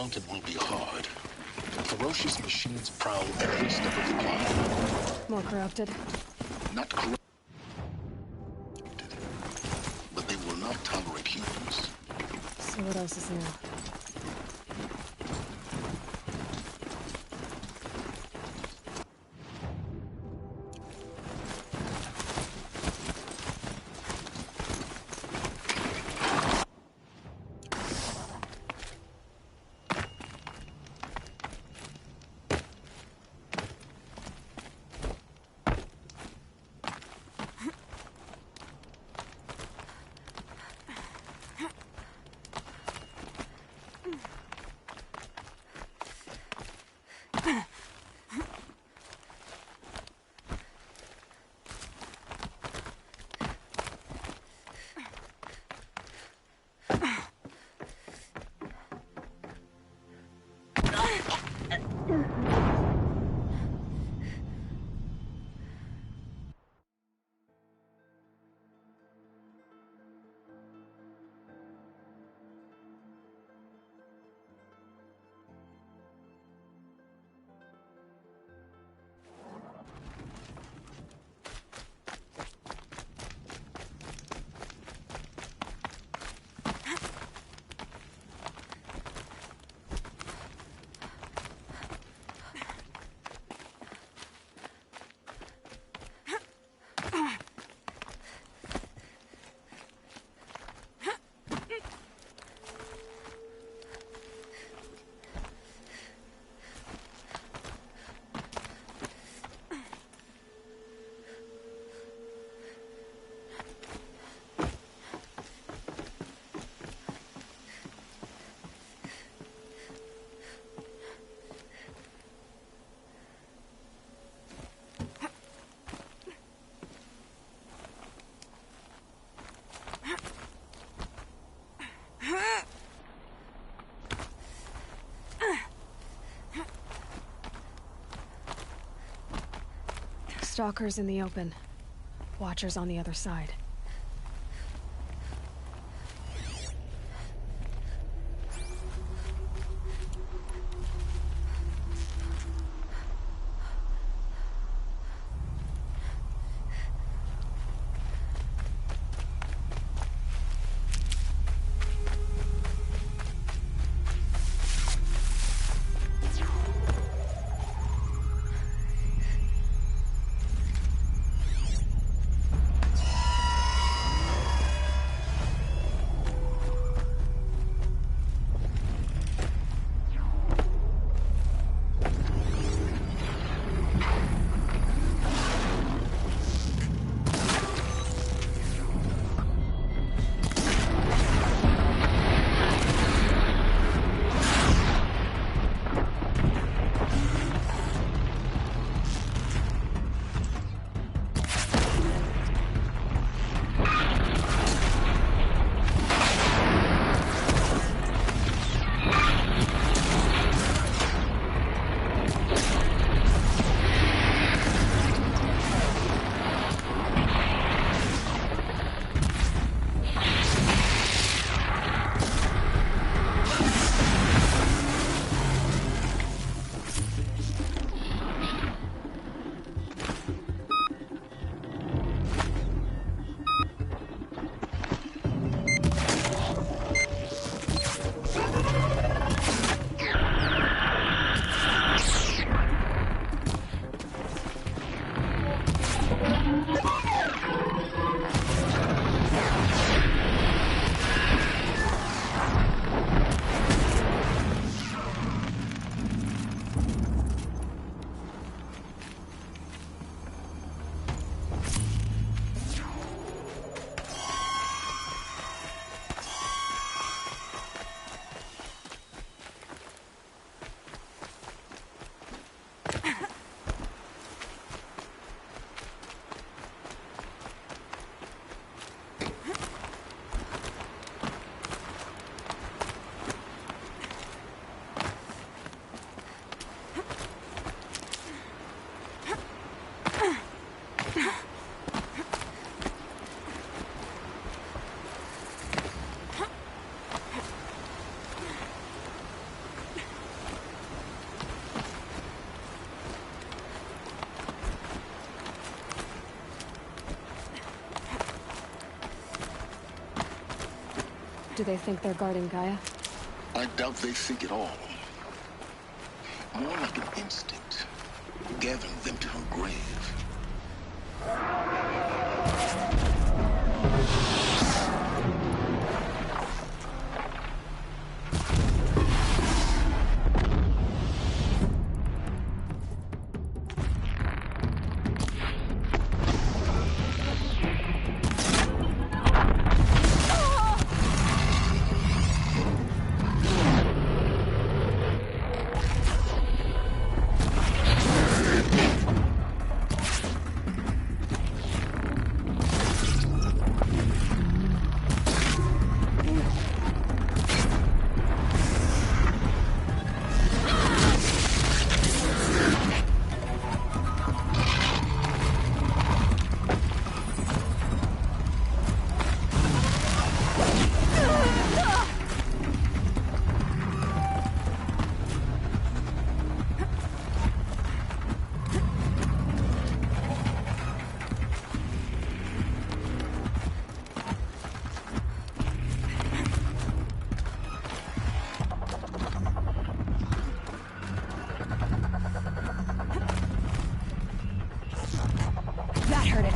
mountain will be hard. Ferocious machines prowl every step of the climb. More corrupted? Not corrupted, but they will not tolerate humans. So what else is new? Stalkers in the open. Watchers on the other side. Do they think they're guarding Gaia? I doubt they think at all. More like an instinct, gathering them to her grave. That hurt it.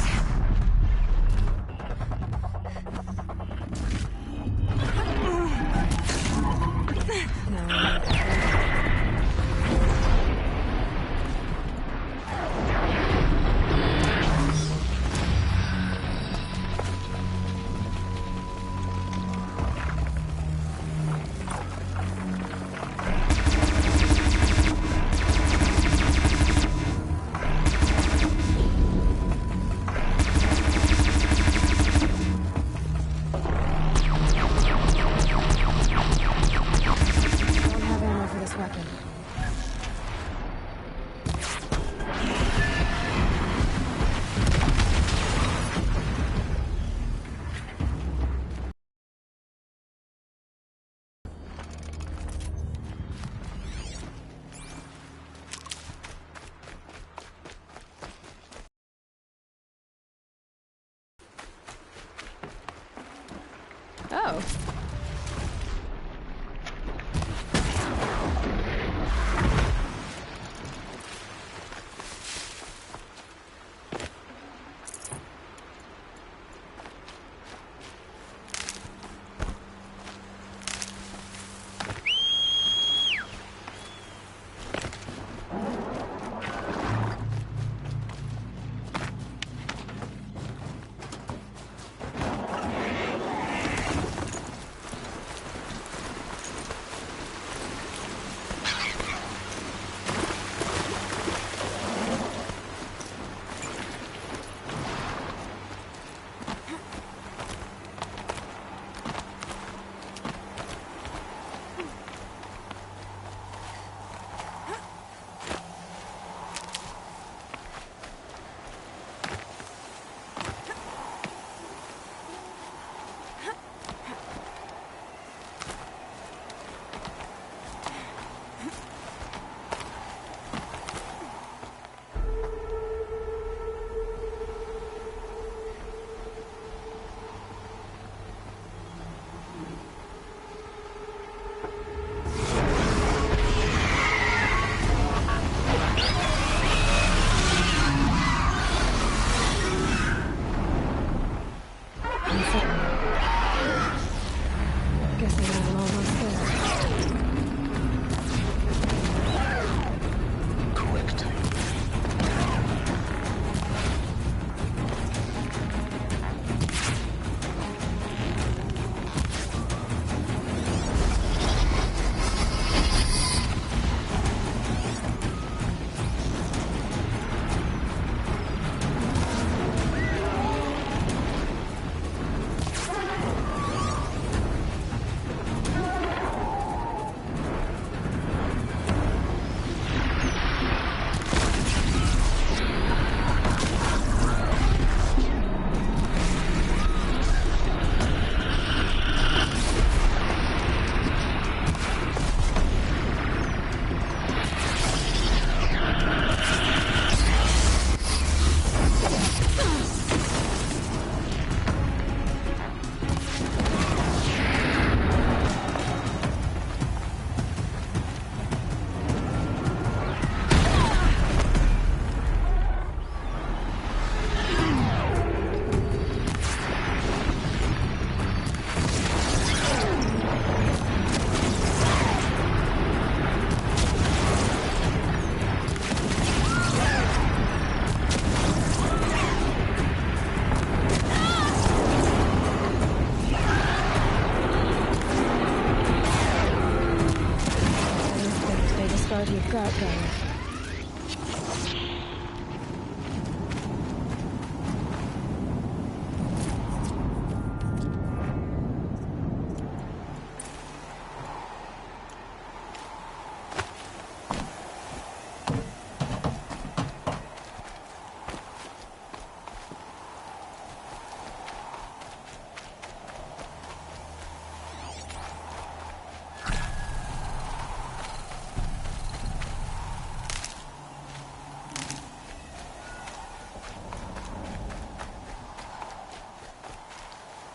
out, Gaia.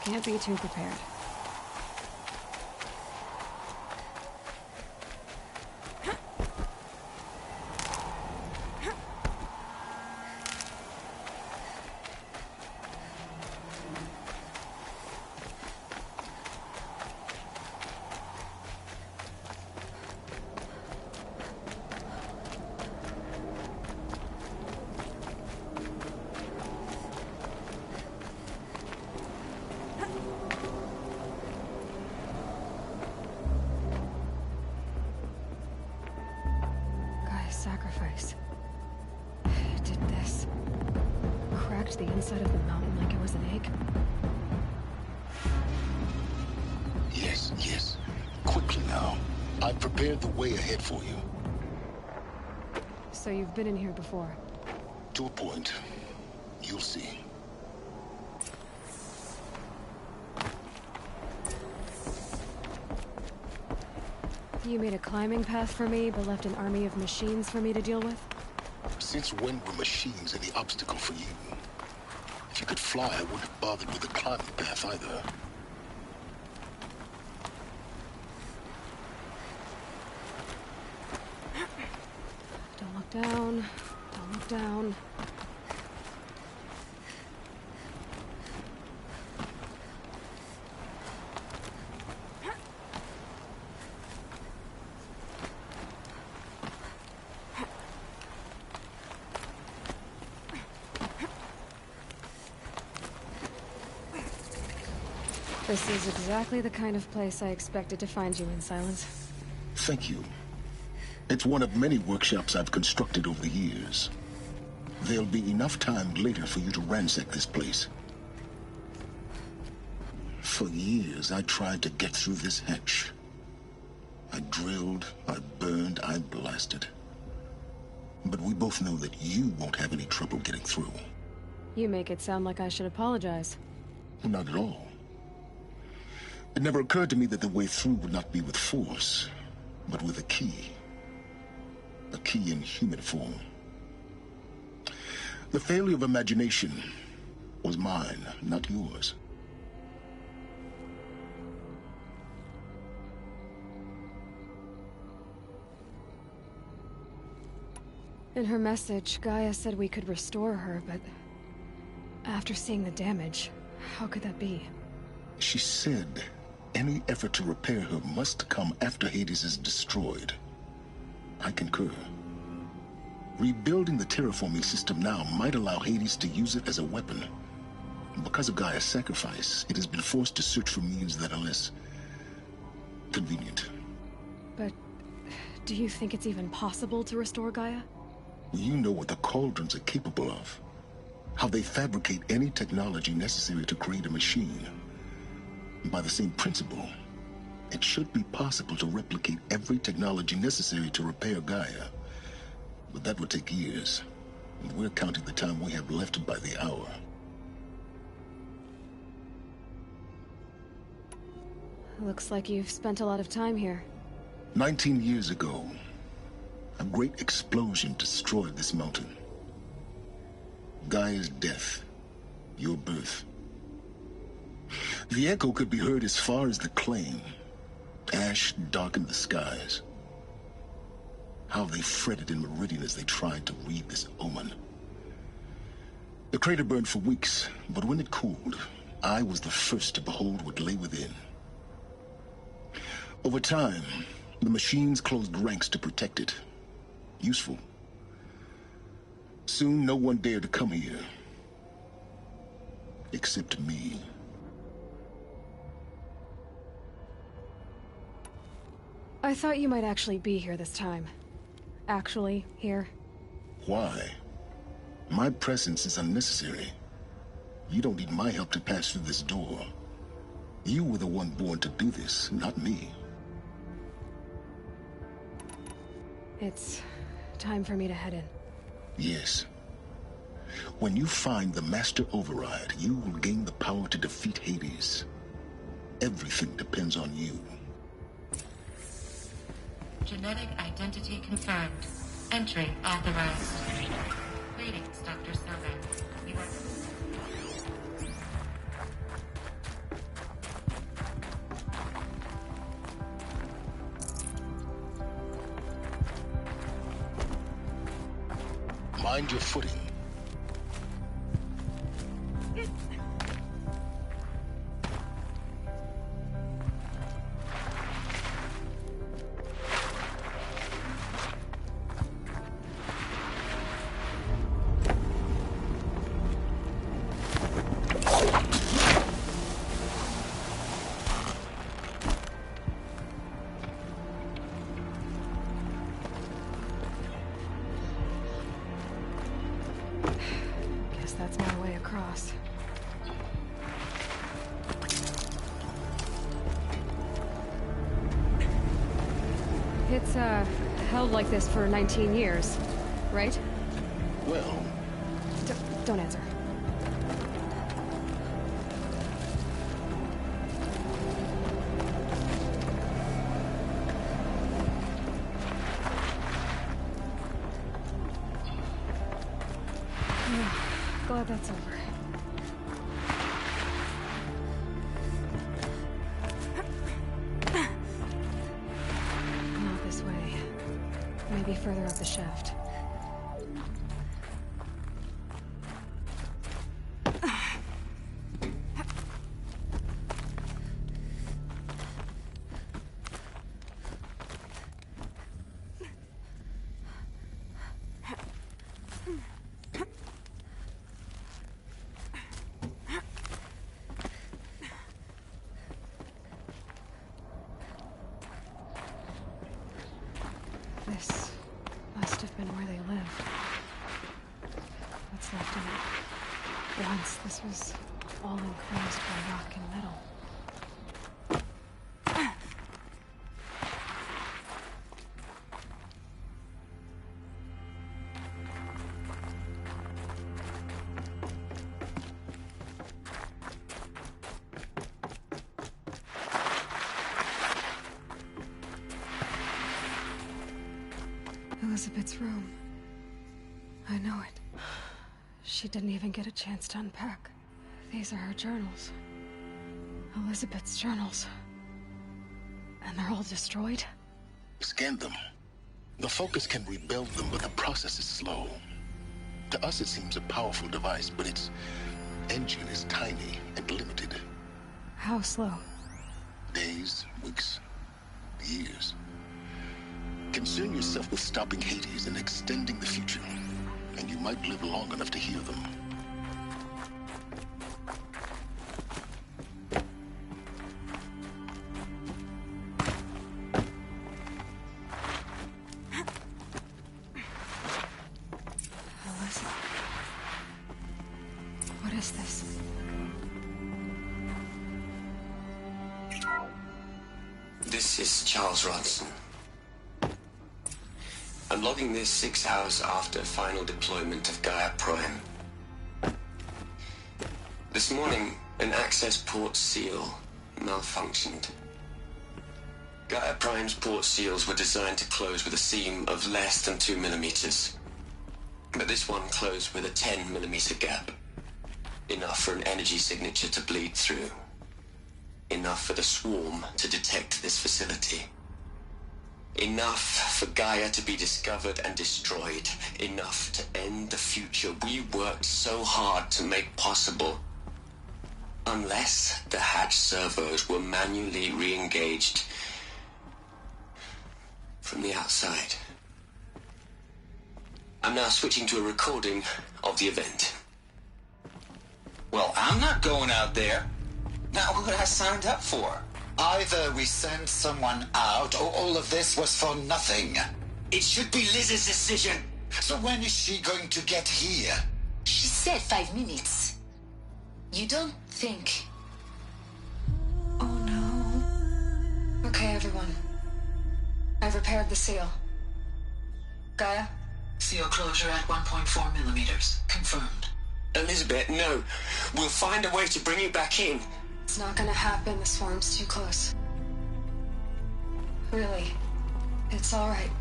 Can't be too prepared. Sacrifice. It did this. Cracked the inside of the mountain like it was an egg. Yes, yes. Quickly now. I've prepared the way ahead for you. So you've been in here before? To a point. You'll see. You made a climbing path for me, but left an army of machines for me to deal with? Since when were machines any obstacle for you? If you could fly, I wouldn't have bothered with the climbing path either. Don't look down. Don't look down. This is exactly the kind of place I expected to find you in, Silence. Thank you. It's one of many workshops I've constructed over the years. There'll be enough time later for you to ransack this place. For years, I tried to get through this hatch. I drilled, I burned, I blasted. But we both know that you won't have any trouble getting through. You make it sound like I should apologize. Not at all. It never occurred to me that the way through would not be with force, but with a key. A key in human form. The failure of imagination was mine, not yours. In her message, Gaia said we could restore her, but after seeing the damage, how could that be? She said any effort to repair her must come after Hades is destroyed. I concur. Rebuilding the terraforming system now might allow Hades to use it as a weapon. Because of Gaia's sacrifice, it has been forced to search for means that are less convenient. But do you think it's even possible to restore Gaia? You know what the Cauldrons are capable of. How they fabricate any technology necessary to create a machine. By the same principle, it should be possible to replicate every technology necessary to repair Gaia. But that would take years, and we're counting the time we have left by the hour. Looks like you've spent a lot of time here. 19 years ago, a great explosion destroyed this mountain. Gaia's death, your birth. The echo could be heard as far as the claim. Ash darkened the skies. How they fretted in Meridian as they tried to read this omen. The crater burned for weeks, but when it cooled, I was the first to behold what lay within. Over time, the machines closed ranks to protect it. Useful. Soon, no one dared to come here. Except me. I thought you might actually be here this time. actually here? Why? My presence is unnecessary. You don't need my help to pass through this door. You were the one born to do this, not me. It's time for me to head in. Yes. When you find the Master Override, you will gain the power to defeat Hades. Everything depends on you. Genetic identity confirmed. Entry authorized. Greetings, Dr. Sobek. You are... Mind your footing. That's my way across. It's, held like this for 19 years, right? Well... Don't answer. Glad that's over. Not this way. Maybe further up the shaft. This must have been where they lived. What's left of it? Once this was all enclosed by rock and metal. Elizabeth's room. I know it. She didn't even get a chance to unpack. These are her journals. Elizabeth's journals. And they're all destroyed? Scan them. The Focus can rebuild them, but the process is slow. To us it seems a powerful device, but its engine is tiny and limited. How slow? Days, weeks, years. Concern yourself with stopping Hades and extending the future, and you might live long enough to hear them. Elizabeth. What is this? This is Charles Ronson. I'm logging this 6 hours after final deployment of Gaia Prime. This morning, an access port seal malfunctioned. Gaia Prime's port seals were designed to close with a seam of less than 2 millimeters. But this one closed with a 10 millimeter gap. Enough for an energy signature to bleed through. Enough for the swarm to detect this facility. Enough for Gaia to be discovered and destroyed. Enough to end the future we worked so hard to make possible. Unless the hatch servos were manually re-engaged from the outside. I'm now switching to a recording of the event. Well, I'm not going out there. Not what I signed up for. Either we send someone out, or all of this was for nothing. It should be Liz's decision. So when is she going to get here? She said 5 minutes. You don't think... Oh no. Okay, everyone. I've repaired the seal. Gaia? Seal closure at 1.4 millimeters. Confirmed. Elizabeth, no. We'll find a way to bring you back in. It's not gonna happen. The swarm's too close. Really. It's alright.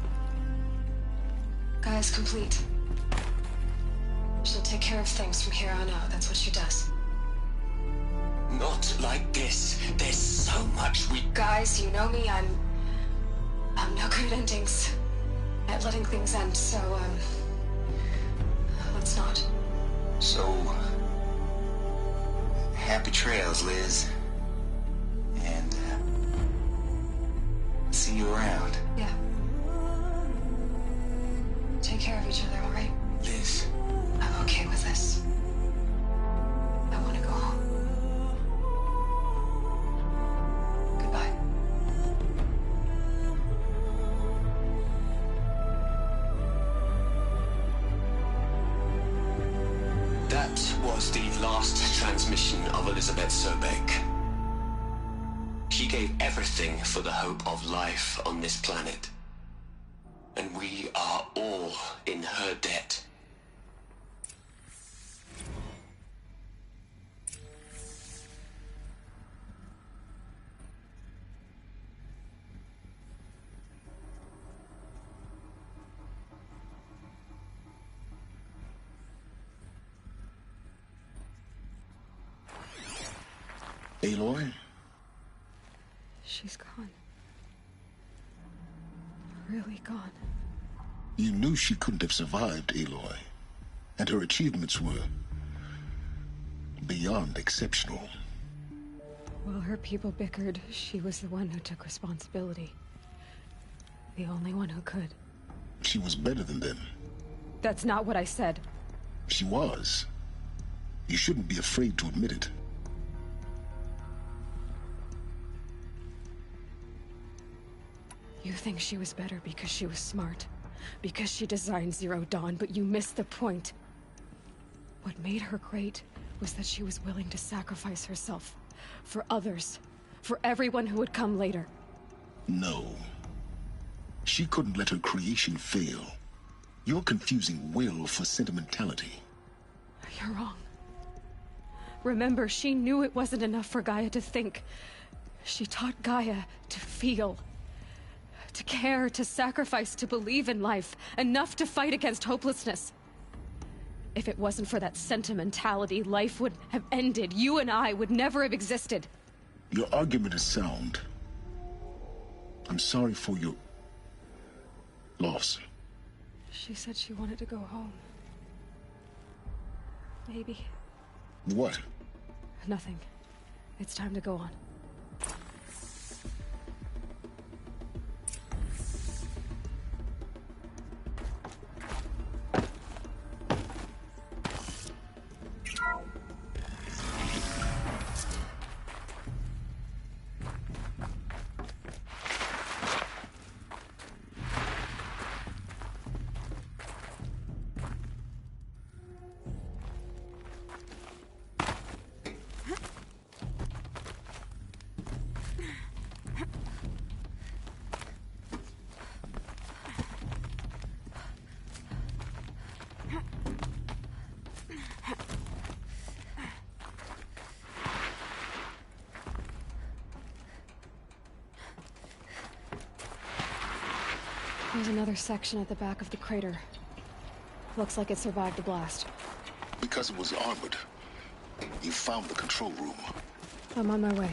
Gaia's complete. She'll take care of things from here on out. That's what she does. Not like this. There's so much we... Guys, you know me. I'm no good at endings. At letting things end, so, let's not. So... happy trails, Liz. And, see you around. Yeah. Take care of each other, alright? Liz. I'm okay with this. I want to go home. Goodbye. That was the last transmission of Elizabeth Sobek. She gave everything for the hope of life on this planet. And we are all in her debt. Aloy? She's gone. Really gone. You knew she couldn't have survived, Aloy. And her achievements were... beyond exceptional. While her people bickered, she was the one who took responsibility. The only one who could. She was better than them. That's not what I said. She was. You shouldn't be afraid to admit it. You think she was better because she was smart, because she designed Zero Dawn, but you missed the point. What made her great was that she was willing to sacrifice herself for others, for everyone who would come later. No. She couldn't let her creation fail. You're confusing will for sentimentality. You're wrong. Remember, she knew it wasn't enough for Gaia to think. She taught Gaia to feel. To care, to sacrifice, to believe in life. Enough to fight against hopelessness. If it wasn't for that sentimentality, life would have ended. You and I would never have existed. Your argument is sound. I'm sorry for your... loss. She said she wanted to go home. Maybe. What? Nothing. It's time to go on. There's another section at the back of the crater. Looks like it survived the blast. Because it was armored. You found the control room. I'm on my way.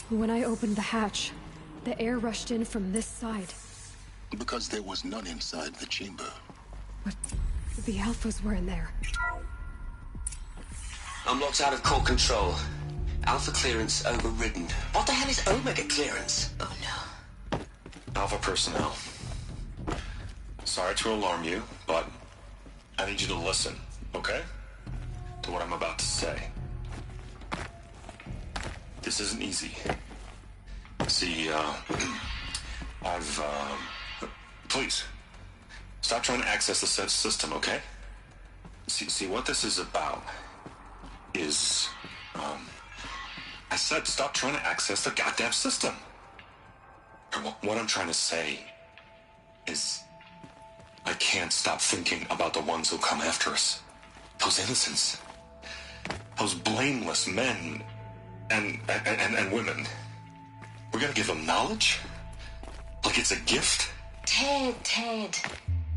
When I opened the hatch, the air rushed in from this side. Because there was none inside the chamber. But the Alphas were in there. I'm locked out of core control. Alpha clearance overridden. What the hell is Omega clearance? Oh no. Alpha personnel. Sorry to alarm you, but I need you to listen, okay? To what I'm about to say. This isn't easy. See, please, stop trying to access the said system, okay? See, what this is about is, I said stop trying to access the goddamn system. What I'm trying to say is, I can't stop thinking about the ones who come after us. Those innocents. Those blameless men and women. We're gonna give them knowledge? Like it's a gift? Ted.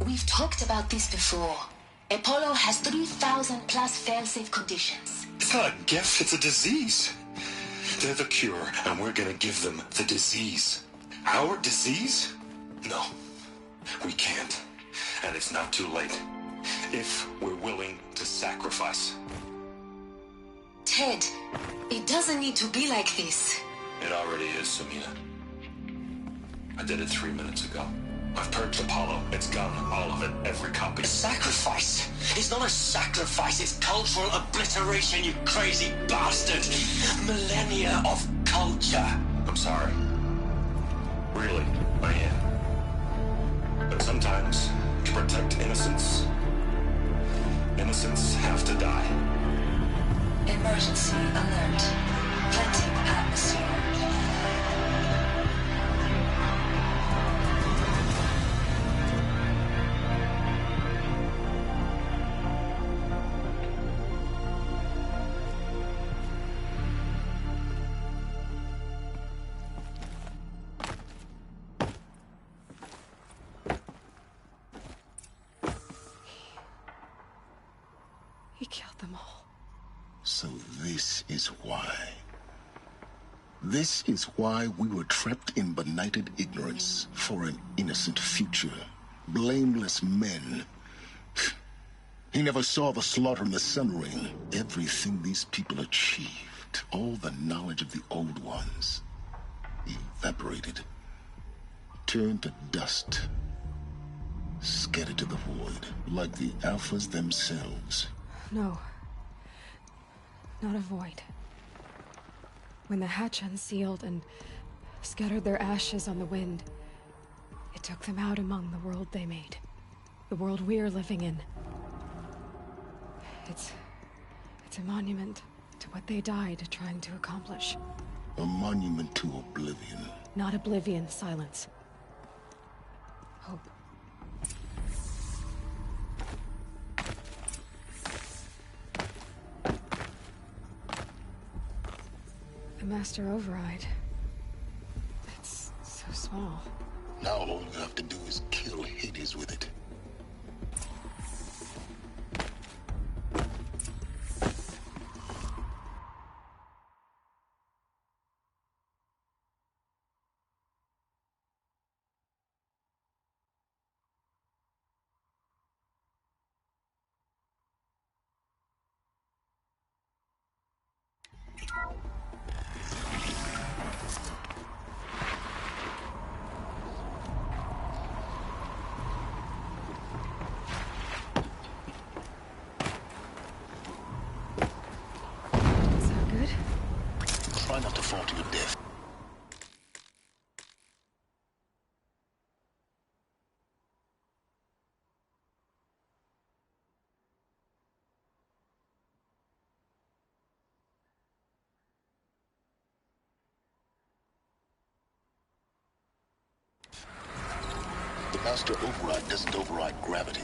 We've talked about this before. Apollo has 3,000 plus fail-safe conditions. It's not a gift, it's a disease. They're the cure, and we're gonna give them the disease. Our disease? No, we can't. And it's not too late. If we're willing to sacrifice. Ted, it doesn't need to be like this. It already is, Samina. I did it 3 minutes ago. I've purged Apollo. It's gone. All of it. Every copy. A sacrifice? It's not a sacrifice. It's cultural obliteration, you crazy bastard. Millennia of culture. I'm sorry. Really, I am. But sometimes, to protect innocence, innocents have to die. Emergency alert. Venting atmosphere. He killed them all. So this is why. This is why we were trapped in benighted ignorance for an innocent future. Blameless men. He never saw the slaughter in the Sun Ring. Everything these people achieved, all the knowledge of the old ones, evaporated, turned to dust, scattered to the void, like the Alphas themselves. No. Not a void. When the hatch unsealed and scattered their ashes on the wind, it took them out among the world they made. The world we're living in. It's a monument to what they died trying to accomplish. A monument to oblivion. Not oblivion, silence. Hope. The Master Override. It's so small. Now all you have to do is kill Hades with it. Try not to fall to your death. The Master Override doesn't override gravity.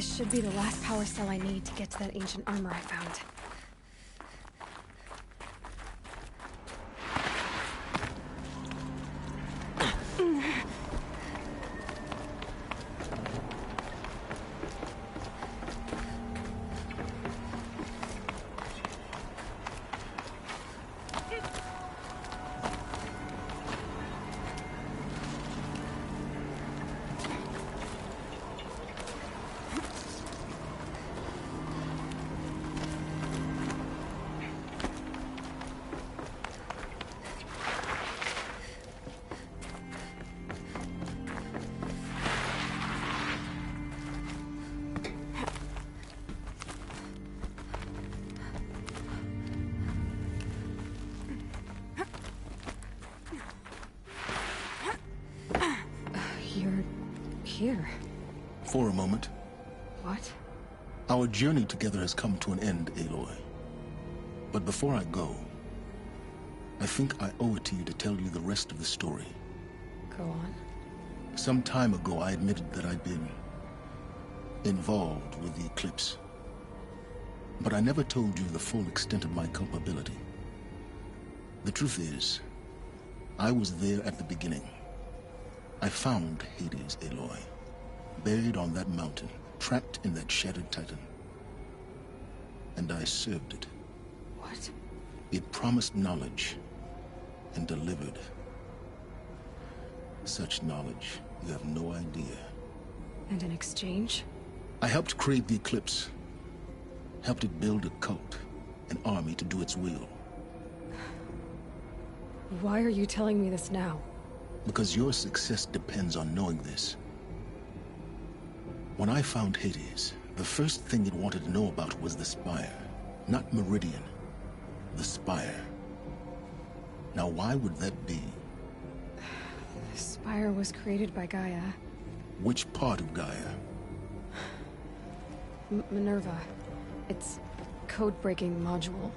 This should be the last power cell I need to get to that ancient armor I found. Here. For a moment. What? Our journey together has come to an end, Aloy. But before I go, I think I owe it to you to tell you the rest of the story. Go on. Some time ago, I admitted that I'd been involved with the Eclipse. But I never told you the full extent of my culpability. The truth is, I was there at the beginning. I found Hades, Aloy, buried on that mountain, trapped in that shattered titan. And I served it. What? It promised knowledge and delivered. Such knowledge, you have no idea. And in exchange? I helped create the Eclipse. Helped it build a cult, an army to do its will. Why are you telling me this now? Because your success depends on knowing this. When I found Hades, the first thing it wanted to know about was the Spire. Not Meridian. The Spire. Now why would that be? The Spire was created by Gaia. Which part of Gaia? Minerva. It's code-breaking module.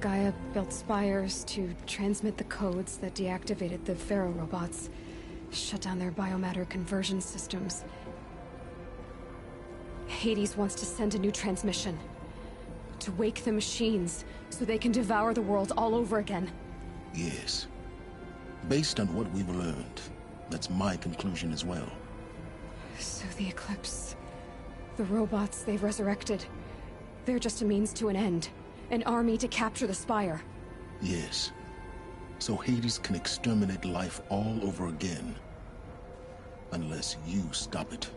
Gaia built spires to transmit the codes that deactivated the Pharaoh robots, shut down their biomatter conversion systems. Hades wants to send a new transmission. To wake the machines, so they can devour the world all over again. Yes. Based on what we've learned, that's my conclusion as well. So the Eclipse... the robots they've resurrected... they're just a means to an end. An army to capture the Spire. Yes. So Hades can exterminate life all over again. Unless you stop it.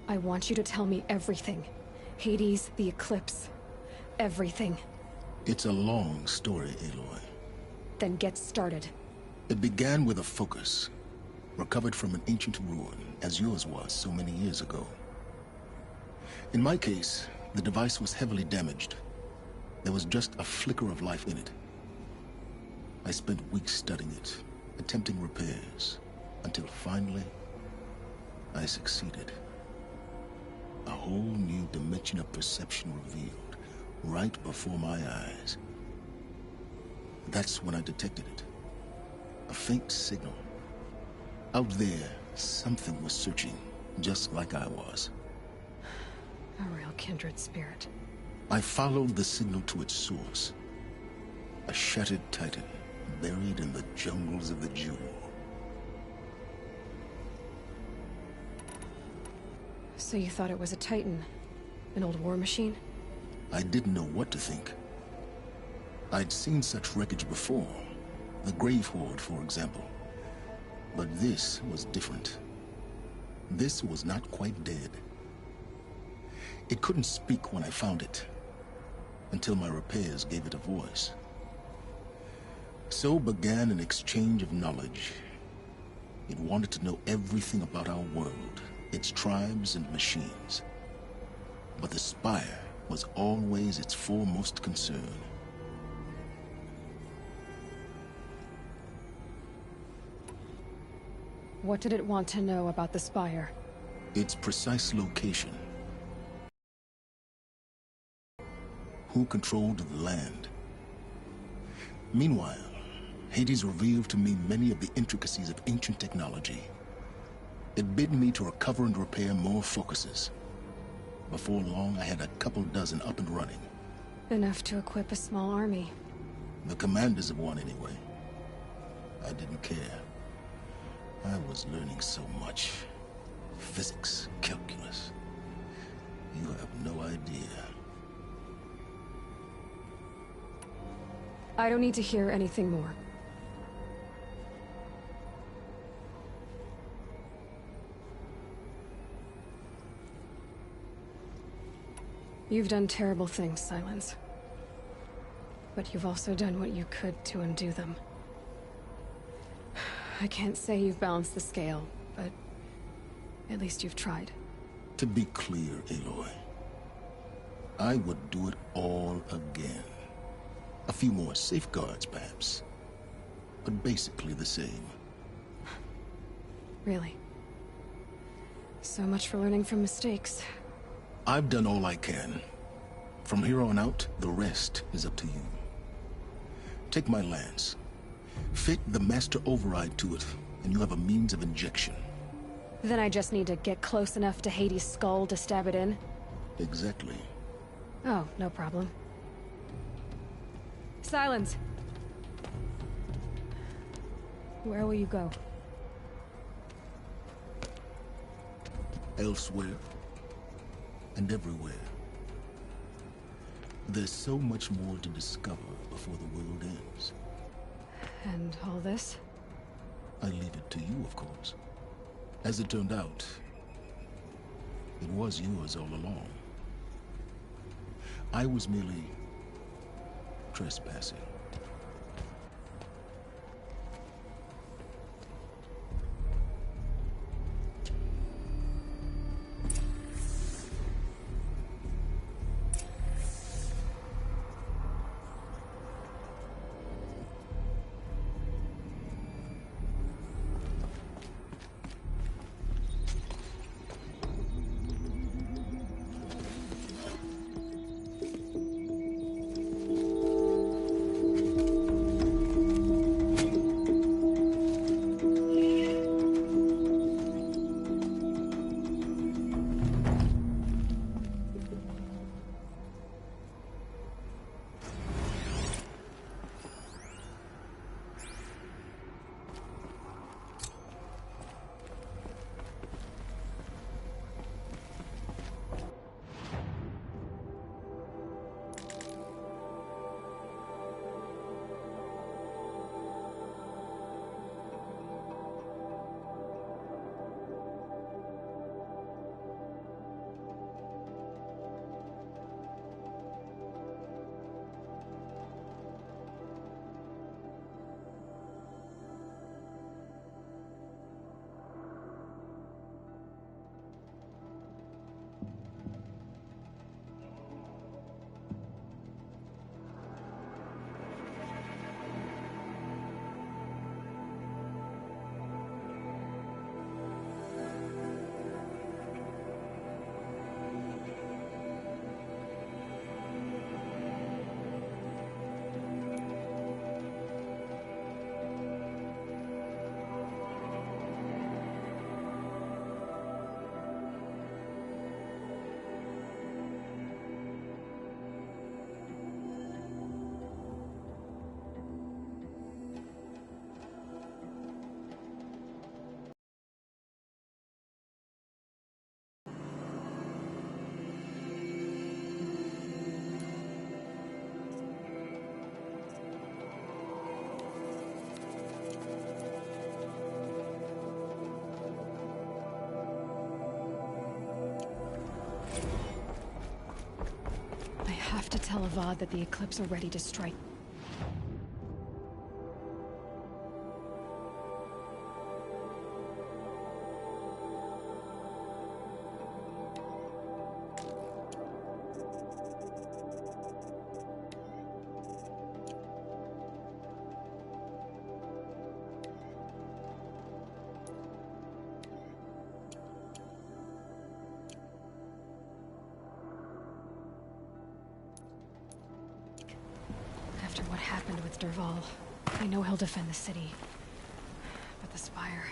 I want you to tell me everything. Hades, the Eclipse. Everything. It's a long story, Aloy. Then get started. It began with a focus. Recovered from an ancient ruin, as yours was so many years ago. In my case, the device was heavily damaged. There was just a flicker of life in it. I spent weeks studying it, attempting repairs, until finally, I succeeded. A whole new dimension of perception revealed, right before my eyes. That's when I detected it. A faint signal. Out there, something was searching, just like I was. A real kindred spirit. I followed the signal to its source. A shattered titan, buried in the jungles of the Jewel. So you thought it was a titan? An old war machine? I didn't know what to think. I'd seen such wreckage before. The Grave Horde, for example. But this was different. This was not quite dead. It couldn't speak when I found it, until my repairs gave it a voice. So began an exchange of knowledge. It wanted to know everything about our world, its tribes and machines. But the Spire was always its foremost concern. What did it want to know about the Spire? Its precise location. Who controlled the land? Meanwhile, Hades revealed to me many of the intricacies of ancient technology. It bid me to recover and repair more focuses. Before long, I had a couple dozen up and running. Enough to equip a small army. The commanders of one, anyway. I didn't care. I was learning so much. Physics, calculus. You have no idea. I don't need to hear anything more. You've done terrible things, Silence. But you've also done what you could to undo them. I can't say you've balanced the scale, but at least you've tried. To be clear, Aloy, I would do it all again. A few more safeguards, perhaps. But basically the same. Really? So much for learning from mistakes. I've done all I can. From here on out, the rest is up to you. Take my lance. Fit the master override to it, and you have a means of injection. Then I just need to get close enough to Hades' skull to stab it in? Exactly. Oh, no problem. Silence! Where will you go? Elsewhere. And everywhere. There's so much more to discover before the world ends. And all this? I leave it to you, of course. As it turned out, it was yours all along. I was merely trespassing. I have to tell Avad that the Eclipse are ready to strike. After what happened with Derval, I know he'll defend the city. But the Spire...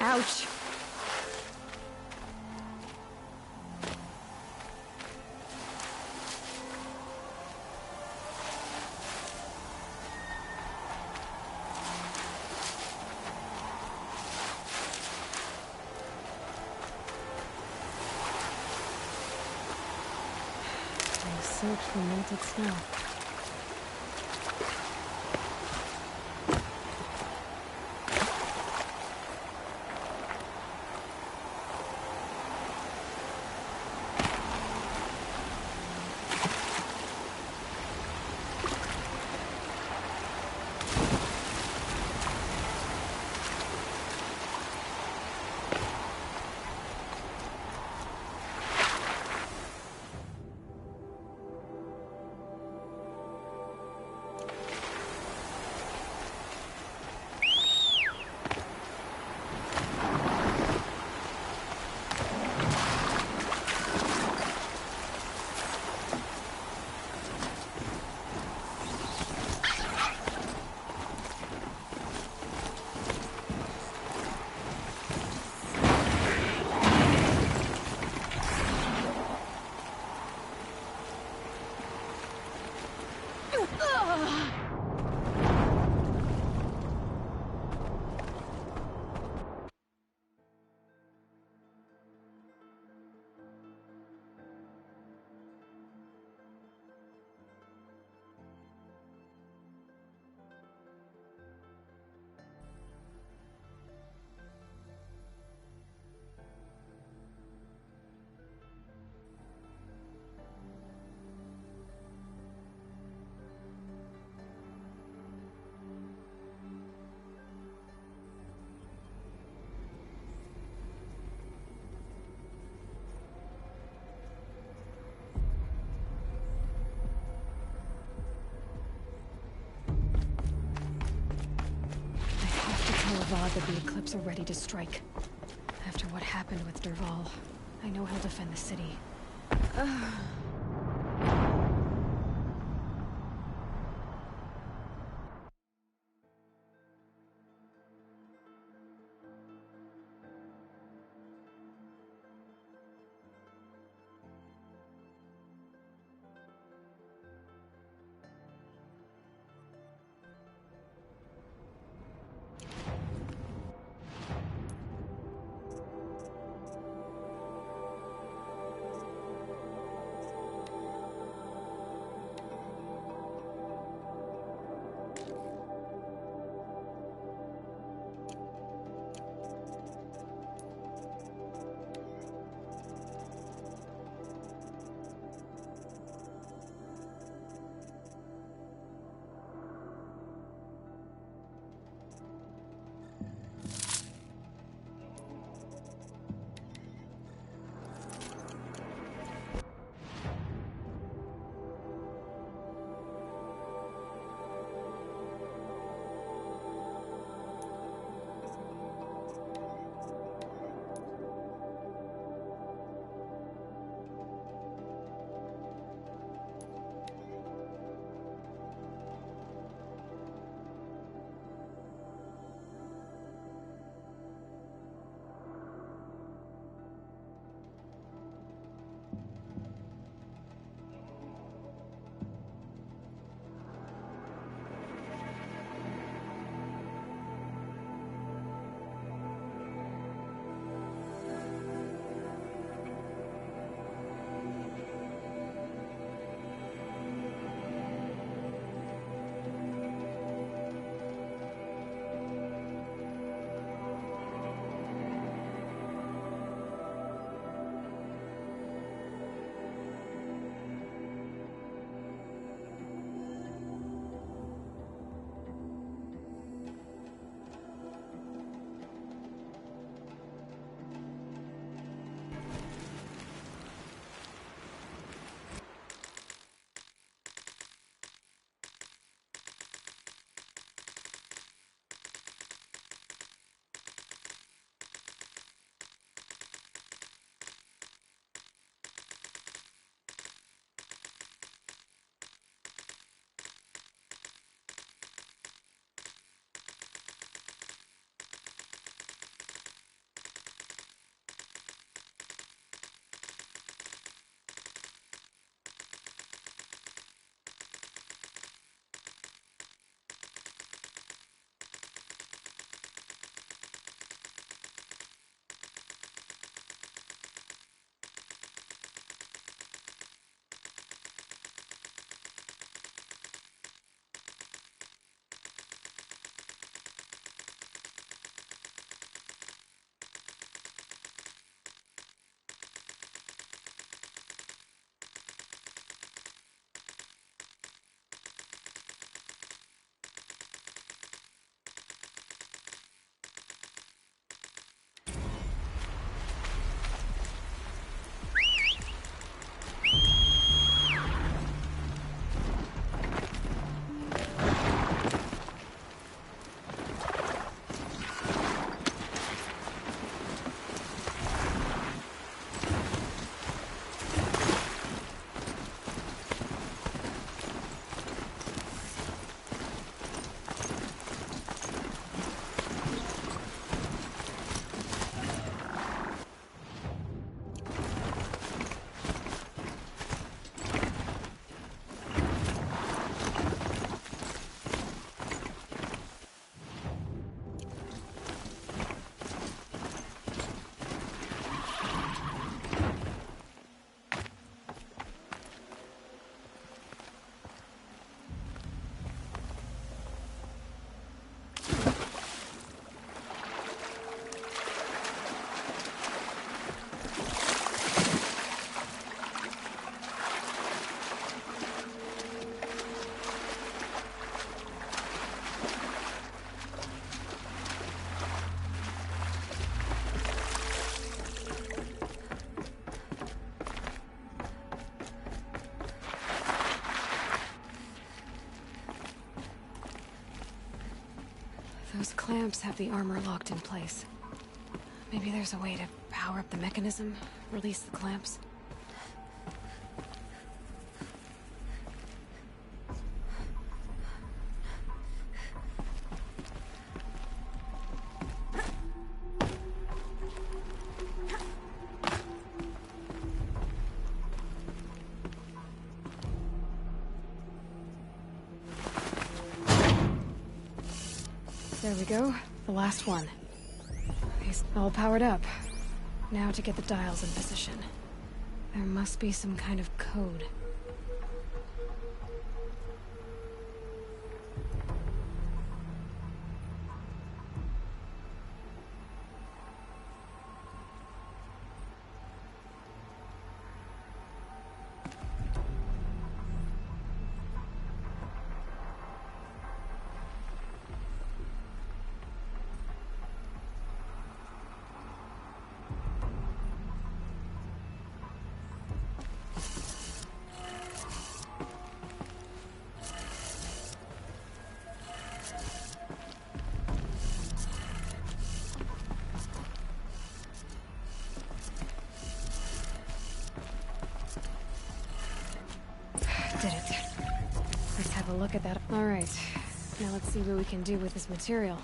Ouch! I search for melted snow. Avad that the Eclipse are ready to strike. After what happened with Derval, I know he'll defend the city. Those clamps have the armor locked in place. Maybe there's a way to power up the mechanism, release the clamps. There we go. The last one. He's all powered up. Now to get the dials in position. There must be some kind of code. Did it. Let's have a look at that. All right. Now let's see what we can do with this material.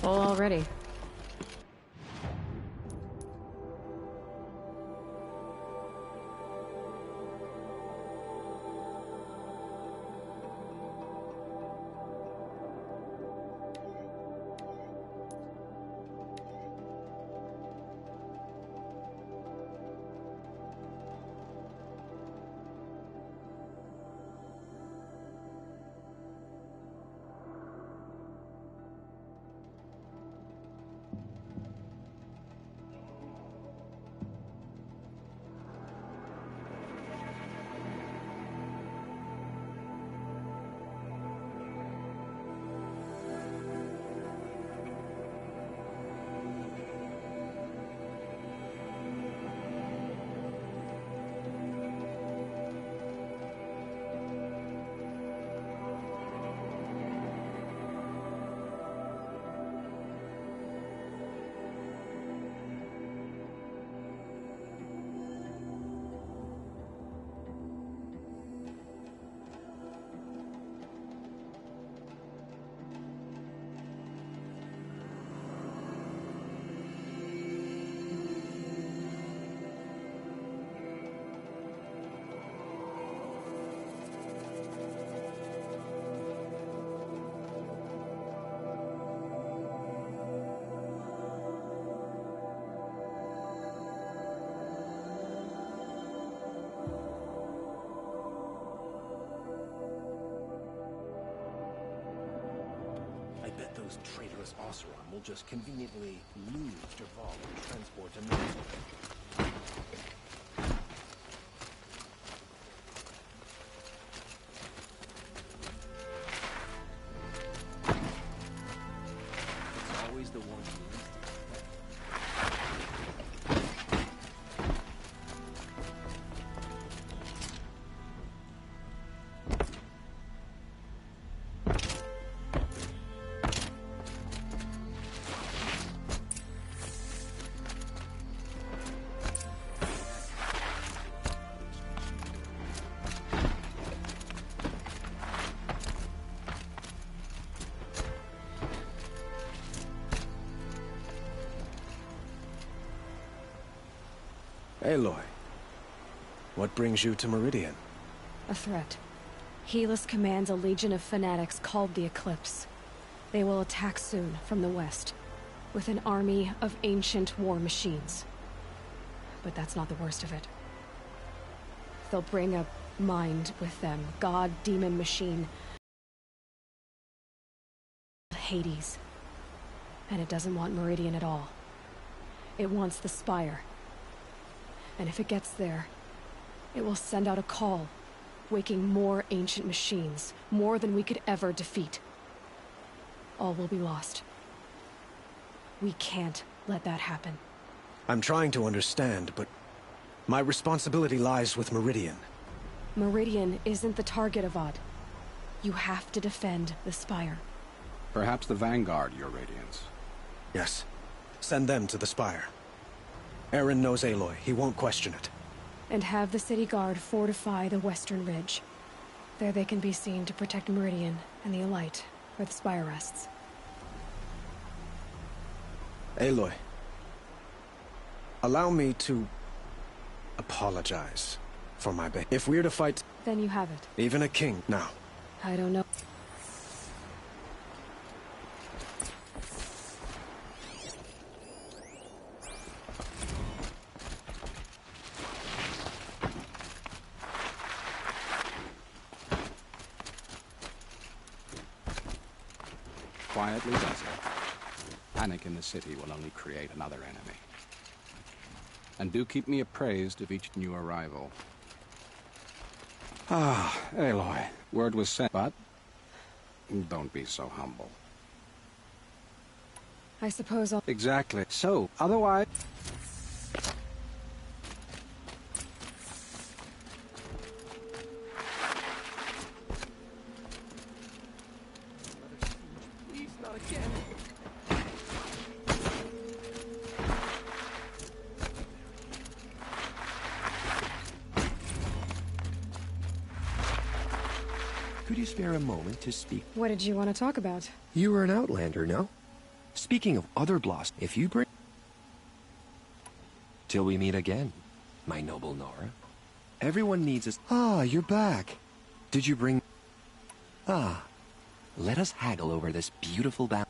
Full already. Those traitorous Oseram will just conveniently lose Derval and transport to Minnesota. It's always the one who least Aloy, what brings you to Meridian? A threat. Helis commands a legion of fanatics called the Eclipse. They will attack soon from the west, with an army of ancient war machines. But that's not the worst of it. They'll bring a mind with them, god, demon, machine. Hades. And it doesn't want Meridian at all. It wants the Spire. And if it gets there, it will send out a call, waking more ancient machines, more than we could ever defeat. All will be lost. We can't let that happen. I'm trying to understand, but my responsibility lies with Meridian. Meridian isn't the target, Avad. You have to defend the Spire. Perhaps the Vanguard, Your Radiance. Yes. Send them to the Spire. Aaron knows Aloy. He won't question it. And have the city guard fortify the western ridge. There they can be seen to protect Meridian and the Elite, where the Spire rests. Aloy, allow me to apologize for my behavior. If we're to fight... Then you have it. Even a king now. I don't know. Quietly does it. Panic in the city will only create another enemy. And do keep me appraised of each new arrival. Ah, Aloy. Word was sent, but don't be so humble. I suppose I'll... Exactly. So, otherwise... Please, not again. Could you spare a moment to speak? What did you want to talk about? You were an outlander, no? Speaking of other blast, if you bring... Till we meet again, my noble Nora. Everyone needs us. Ah, you're back. Did you bring... Ah, let us haggle over this beautiful bound.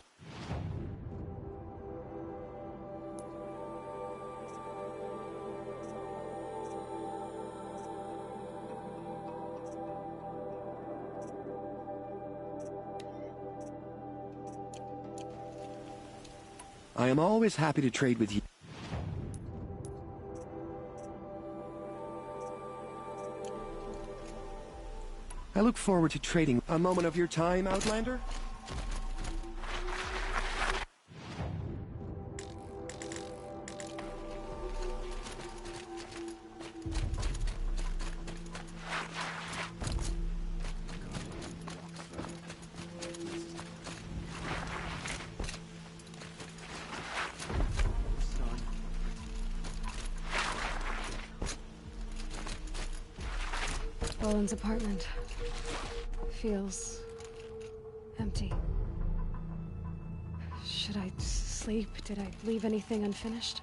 I am always happy to trade with you. I look forward to trading. A moment of your time, Outlander? Roland's apartment feels empty. Should I sleep? Did I leave anything unfinished?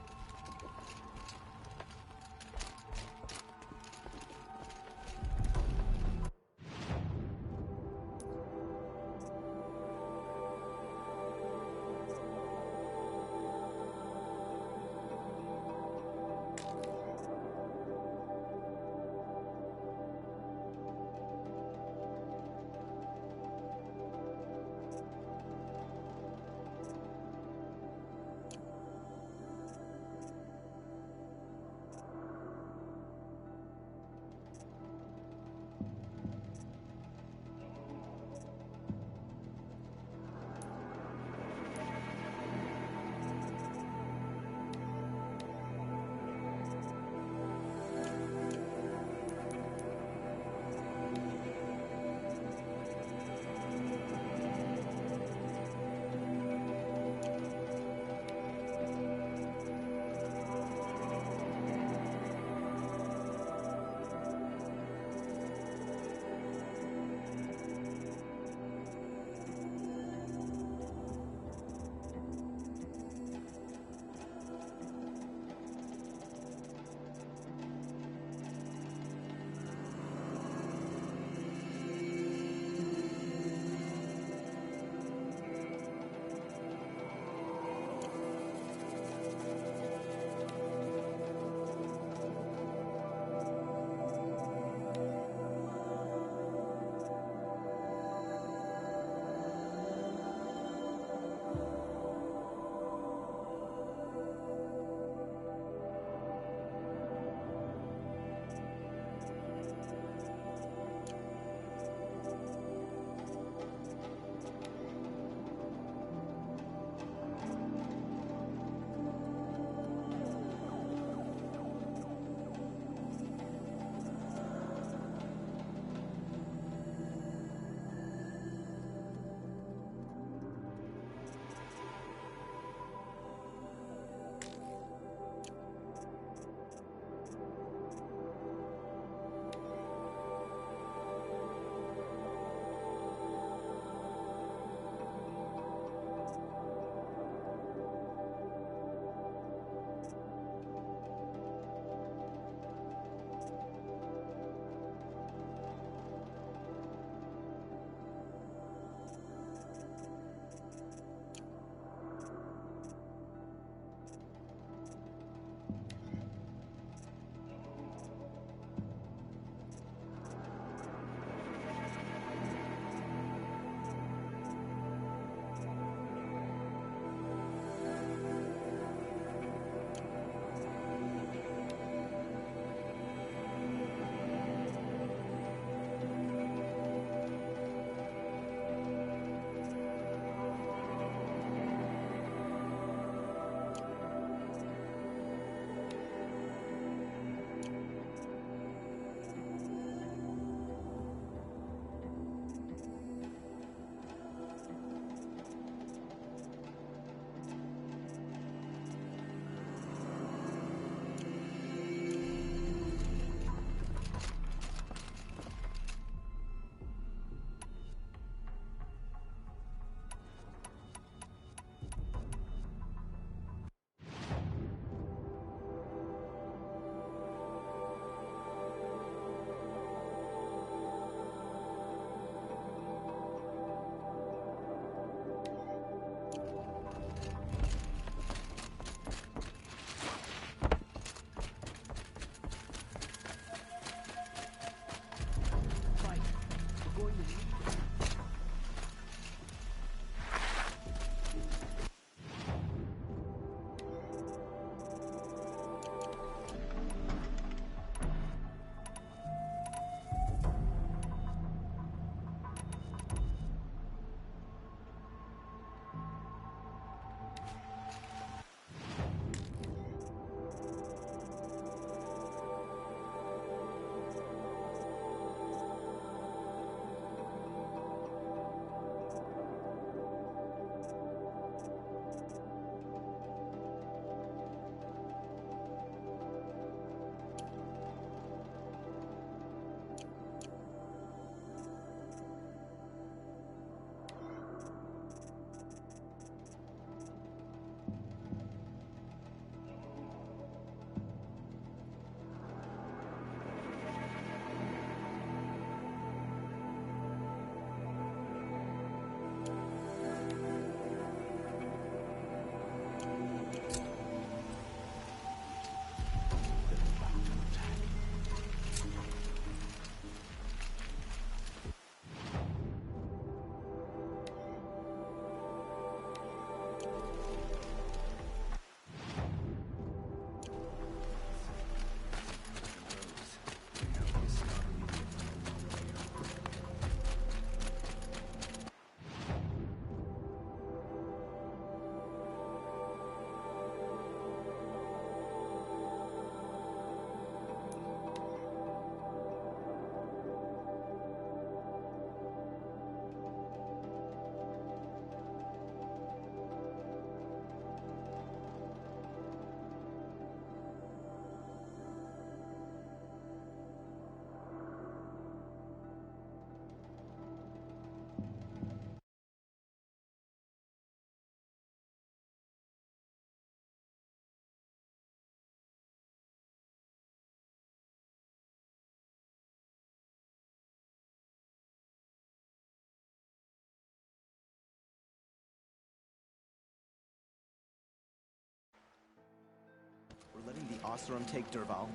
Oseram take Derval?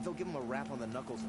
They'll give him a rap on the knuckles.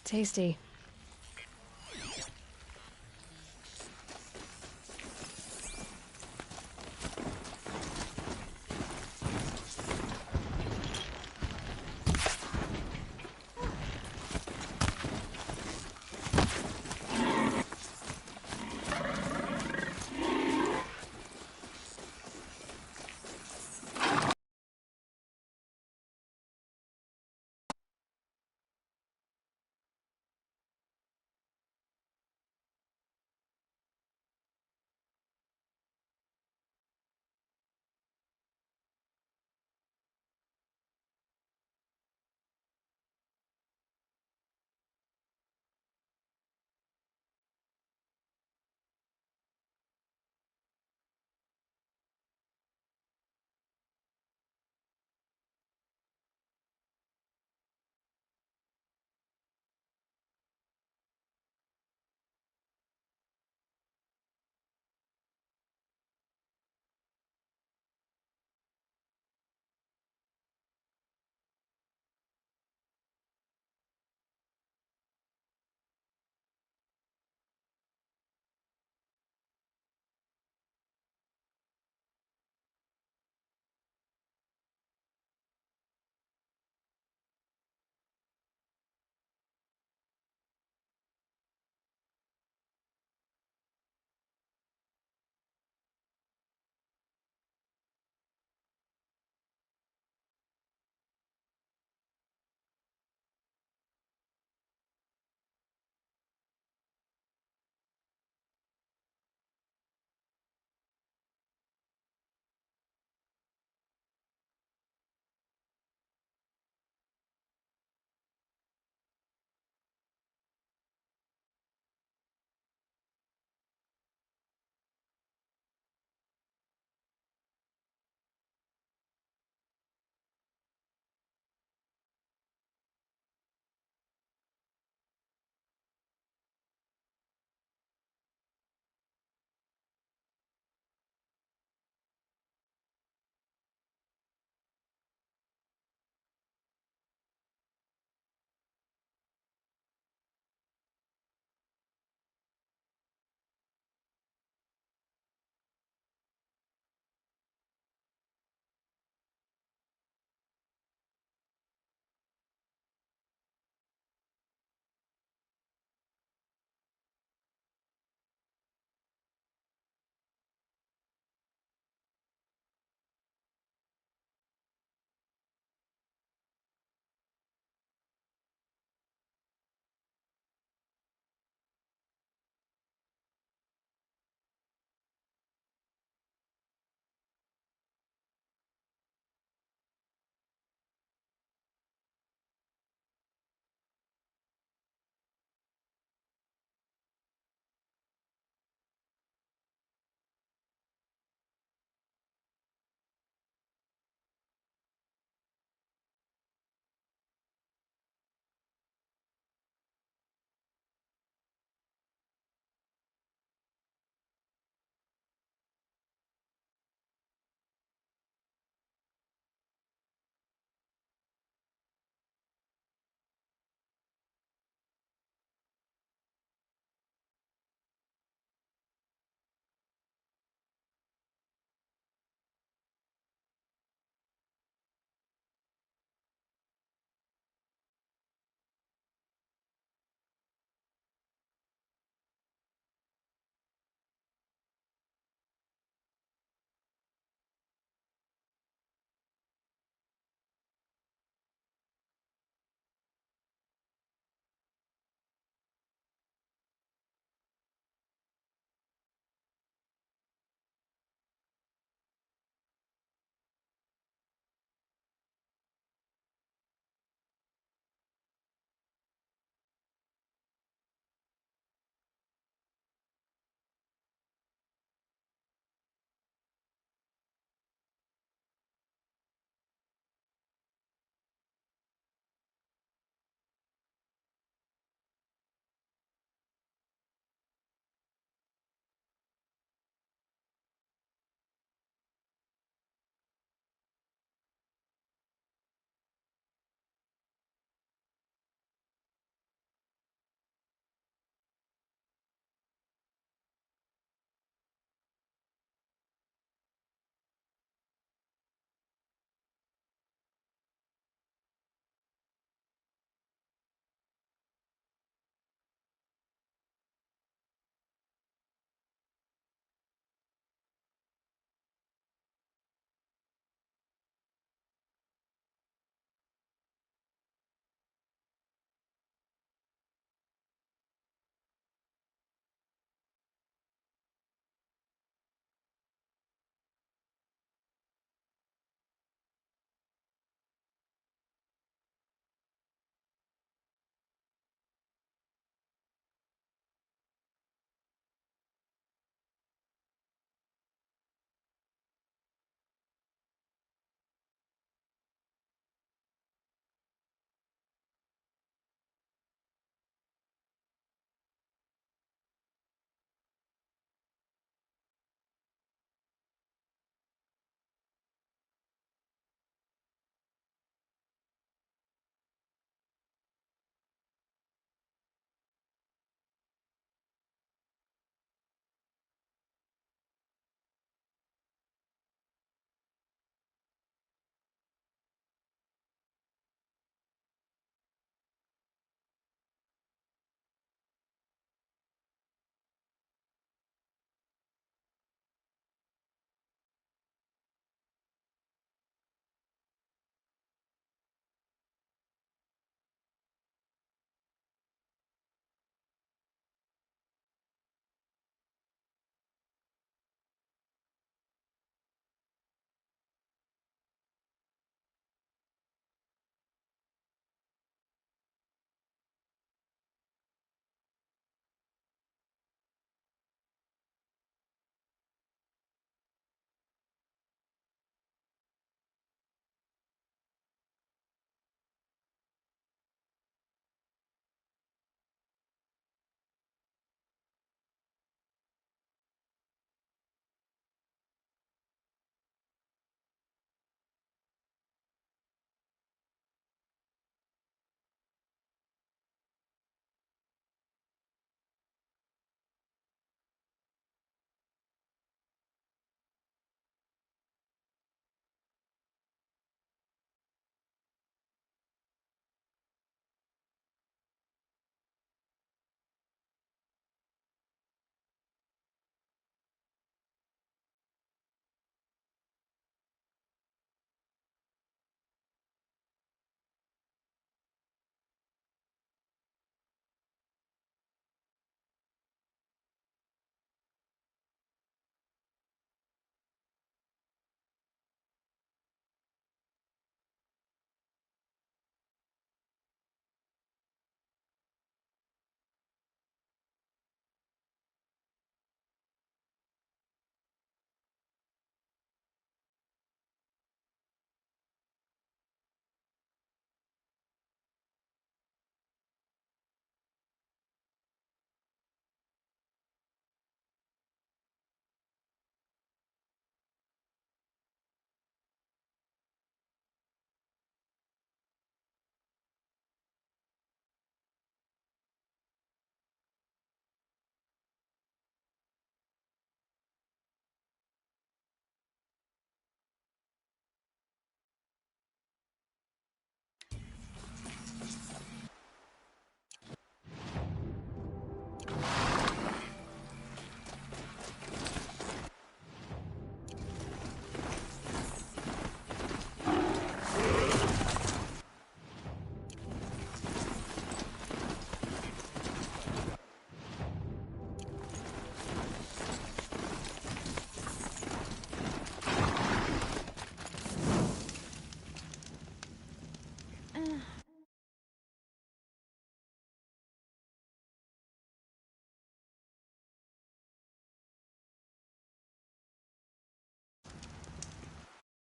Tasty.